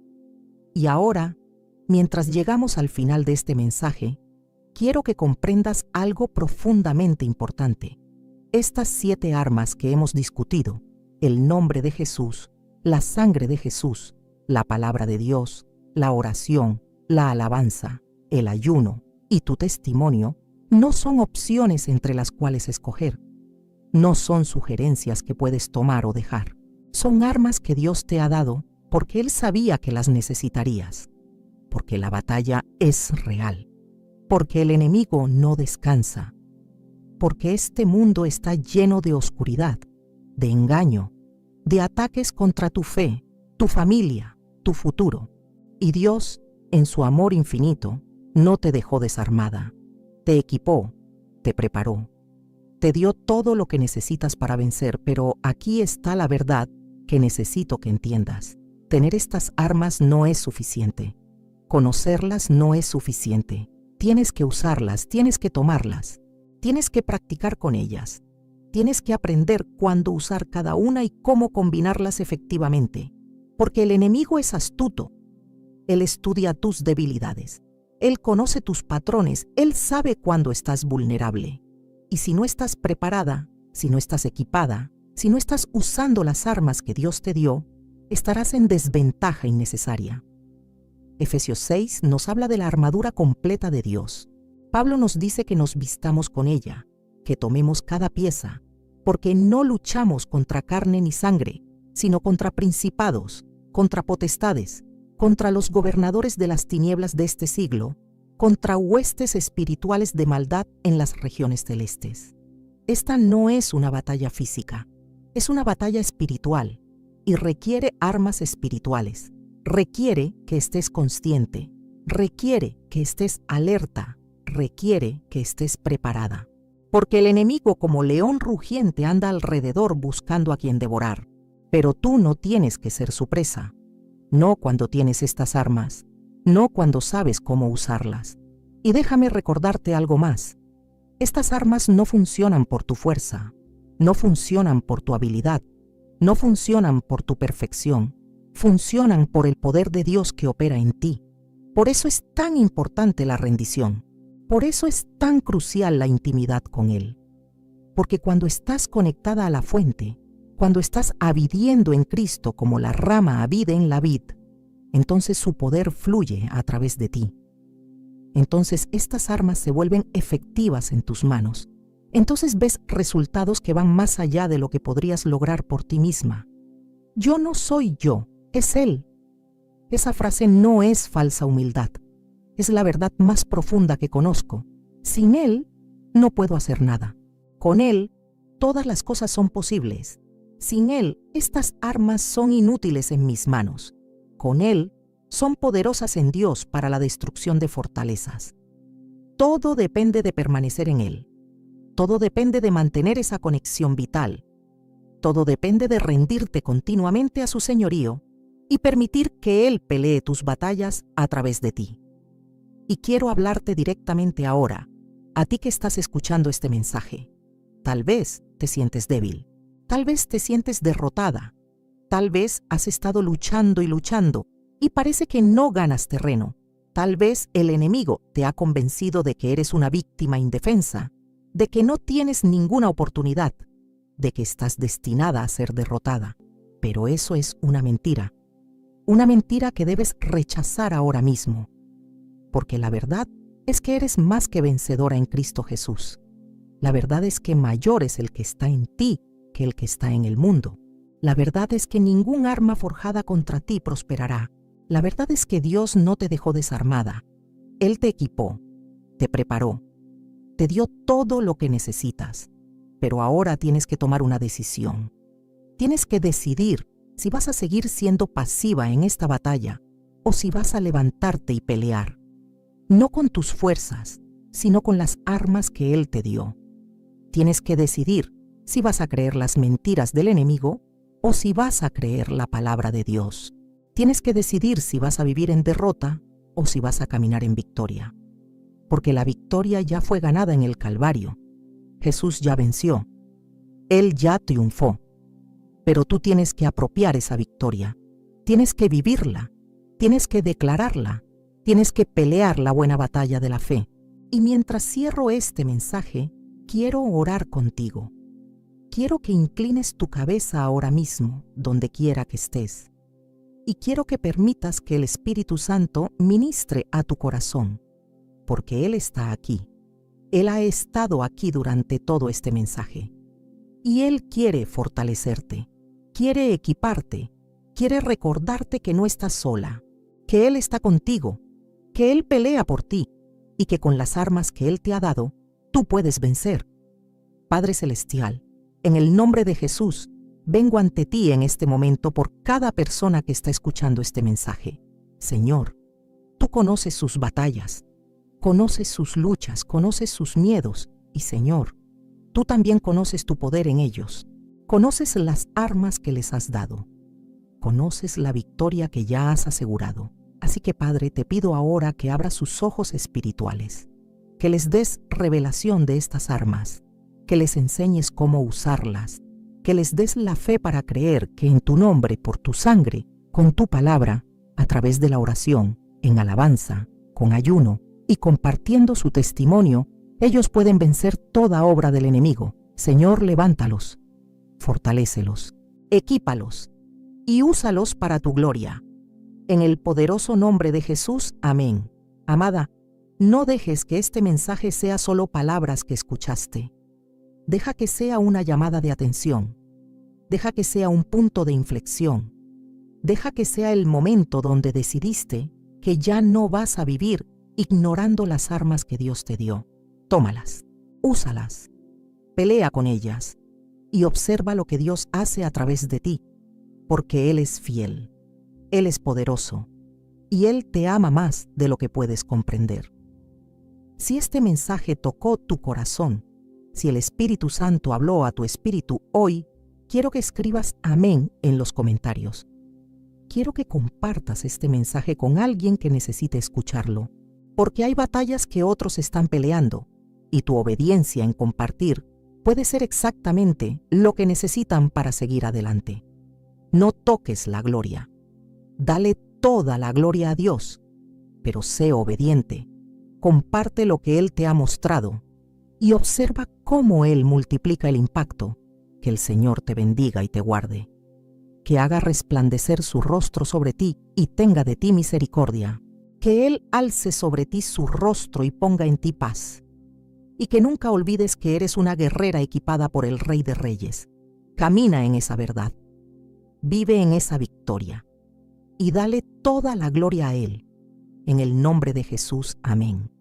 Y ahora, mientras llegamos al final de este mensaje, quiero que comprendas algo profundamente importante. Estas 7 armas que hemos discutido, el nombre de Jesús, la sangre de Jesús, la palabra de Dios, la oración, la alabanza, el ayuno y tu testimonio, no son opciones entre las cuales escoger. No son sugerencias que puedes tomar o dejar. Son armas que Dios te ha dado porque Él sabía que las necesitarías. Porque la batalla es real. Porque el enemigo no descansa. Porque este mundo está lleno de oscuridad, de engaño, de ataques contra tu fe, tu familia, tu futuro. Y Dios, en su amor infinito, no te dejó desarmada. Te equipó, te preparó, te dio todo lo que necesitas para vencer, pero aquí está la verdad que necesito que entiendas. Tener estas armas no es suficiente. Conocerlas no es suficiente. Tienes que usarlas, tienes que tomarlas, tienes que practicar con ellas. Tienes que aprender cuándo usar cada una y cómo combinarlas efectivamente. Porque el enemigo es astuto. Él estudia tus debilidades. Él conoce tus patrones, Él sabe cuándo estás vulnerable. Y si no estás preparada, si no estás equipada, si no estás usando las armas que Dios te dio, estarás en desventaja innecesaria. Efesios 6 nos habla de la armadura completa de Dios. Pablo nos dice que nos vistamos con ella, que tomemos cada pieza, porque no luchamos contra carne ni sangre, sino contra principados, contra potestades, contra los gobernadores de las tinieblas de este siglo, contra huestes espirituales de maldad en las regiones celestes. Esta no es una batalla física, es una batalla espiritual y requiere armas espirituales. Requiere que estés consciente, requiere que estés alerta, requiere que estés preparada. Porque el enemigo como león rugiente anda alrededor buscando a quien devorar, pero tú no tienes que ser su presa. No cuando tienes estas armas, no cuando sabes cómo usarlas. Y déjame recordarte algo más. Estas armas no funcionan por tu fuerza, no funcionan por tu habilidad, no funcionan por tu perfección, funcionan por el poder de Dios que opera en ti. Por eso es tan importante la rendición, por eso es tan crucial la intimidad con Él. Porque cuando estás conectada a la fuente, cuando estás avidiendo en Cristo como la rama avide en la vid, entonces su poder fluye a través de ti. Entonces estas armas se vuelven efectivas en tus manos. Entonces ves resultados que van más allá de lo que podrías lograr por ti misma. Yo no soy yo, es Él. Esa frase no es falsa humildad. Es la verdad más profunda que conozco. Sin Él no puedo hacer nada. Con Él todas las cosas son posibles. Sin Él, estas armas son inútiles en mis manos. Con Él, son poderosas en Dios para la destrucción de fortalezas. Todo depende de permanecer en Él. Todo depende de mantener esa conexión vital. Todo depende de rendirte continuamente a su señorío y permitir que Él pelee tus batallas a través de ti. Y quiero hablarte directamente ahora, a ti que estás escuchando este mensaje. Tal vez te sientes débil, tal vez te sientes derrotada, tal vez has estado luchando y luchando y parece que no ganas terreno. Tal vez el enemigo te ha convencido de que eres una víctima indefensa, de que no tienes ninguna oportunidad, de que estás destinada a ser derrotada. Pero eso es una mentira que debes rechazar ahora mismo, porque la verdad es que eres más que vencedora en Cristo Jesús. La verdad es que mayor es el que está en ti que el que está en el mundo. La verdad es que ningún arma forjada contra ti prosperará. La verdad es que Dios no te dejó desarmada. Él te equipó, te preparó, te dio todo lo que necesitas. Pero ahora tienes que tomar una decisión. Tienes que decidir si vas a seguir siendo pasiva en esta batalla o si vas a levantarte y pelear. No con tus fuerzas, sino con las armas que Él te dio. Tienes que decidir si vas a creer las mentiras del enemigo o si vas a creer la palabra de Dios. Tienes que decidir si vas a vivir en derrota o si vas a caminar en victoria. Porque la victoria ya fue ganada en el Calvario. Jesús ya venció. Él ya triunfó. Pero tú tienes que apropiar esa victoria. Tienes que vivirla. Tienes que declararla. Tienes que pelear la buena batalla de la fe. Y mientras cierro este mensaje, quiero orar contigo. Quiero que inclines tu cabeza ahora mismo, donde quiera que estés. Y quiero que permitas que el Espíritu Santo ministre a tu corazón, porque Él está aquí. Él ha estado aquí durante todo este mensaje. Y Él quiere fortalecerte, quiere equiparte, quiere recordarte que no estás sola, que Él está contigo, que Él pelea por ti y que con las armas que Él te ha dado, tú puedes vencer. Padre Celestial, en el nombre de Jesús, vengo ante ti en este momento por cada persona que está escuchando este mensaje. Señor, tú conoces sus batallas, conoces sus luchas, conoces sus miedos y, Señor, tú también conoces tu poder en ellos. Conoces las armas que les has dado. Conoces la victoria que ya has asegurado. Así que, Padre, te pido ahora que abras sus ojos espirituales, que les des revelación de estas armas, que les enseñes cómo usarlas, que les des la fe para creer que en tu nombre, por tu sangre, con tu palabra, a través de la oración, en alabanza, con ayuno y compartiendo su testimonio, ellos pueden vencer toda obra del enemigo. Señor, levántalos, fortalécelos, equípalos y úsalos para tu gloria. En el poderoso nombre de Jesús, amén. Amada, no dejes que este mensaje sea solo palabras que escuchaste. Deja que sea una llamada de atención. Deja que sea un punto de inflexión. Deja que sea el momento donde decidiste que ya no vas a vivir ignorando las armas que Dios te dio. Tómalas, úsalas, pelea con ellas y observa lo que Dios hace a través de ti, porque Él es fiel, Él es poderoso y Él te ama más de lo que puedes comprender. Si este mensaje tocó tu corazón, si el Espíritu Santo habló a tu espíritu hoy, quiero que escribas amén en los comentarios. Quiero que compartas este mensaje con alguien que necesite escucharlo, porque hay batallas que otros están peleando y tu obediencia en compartir puede ser exactamente lo que necesitan para seguir adelante. No toques la gloria. Dale toda la gloria a Dios, pero sé obediente. Comparte lo que Él te ha mostrado y observa cómo Él multiplica el impacto. Que el Señor te bendiga y te guarde. Que haga resplandecer su rostro sobre ti y tenga de ti misericordia. Que Él alce sobre ti su rostro y ponga en ti paz. Y que nunca olvides que eres una guerrera equipada por el Rey de Reyes. Camina en esa verdad. Vive en esa victoria. Y dale toda la gloria a Él. En el nombre de Jesús, amén.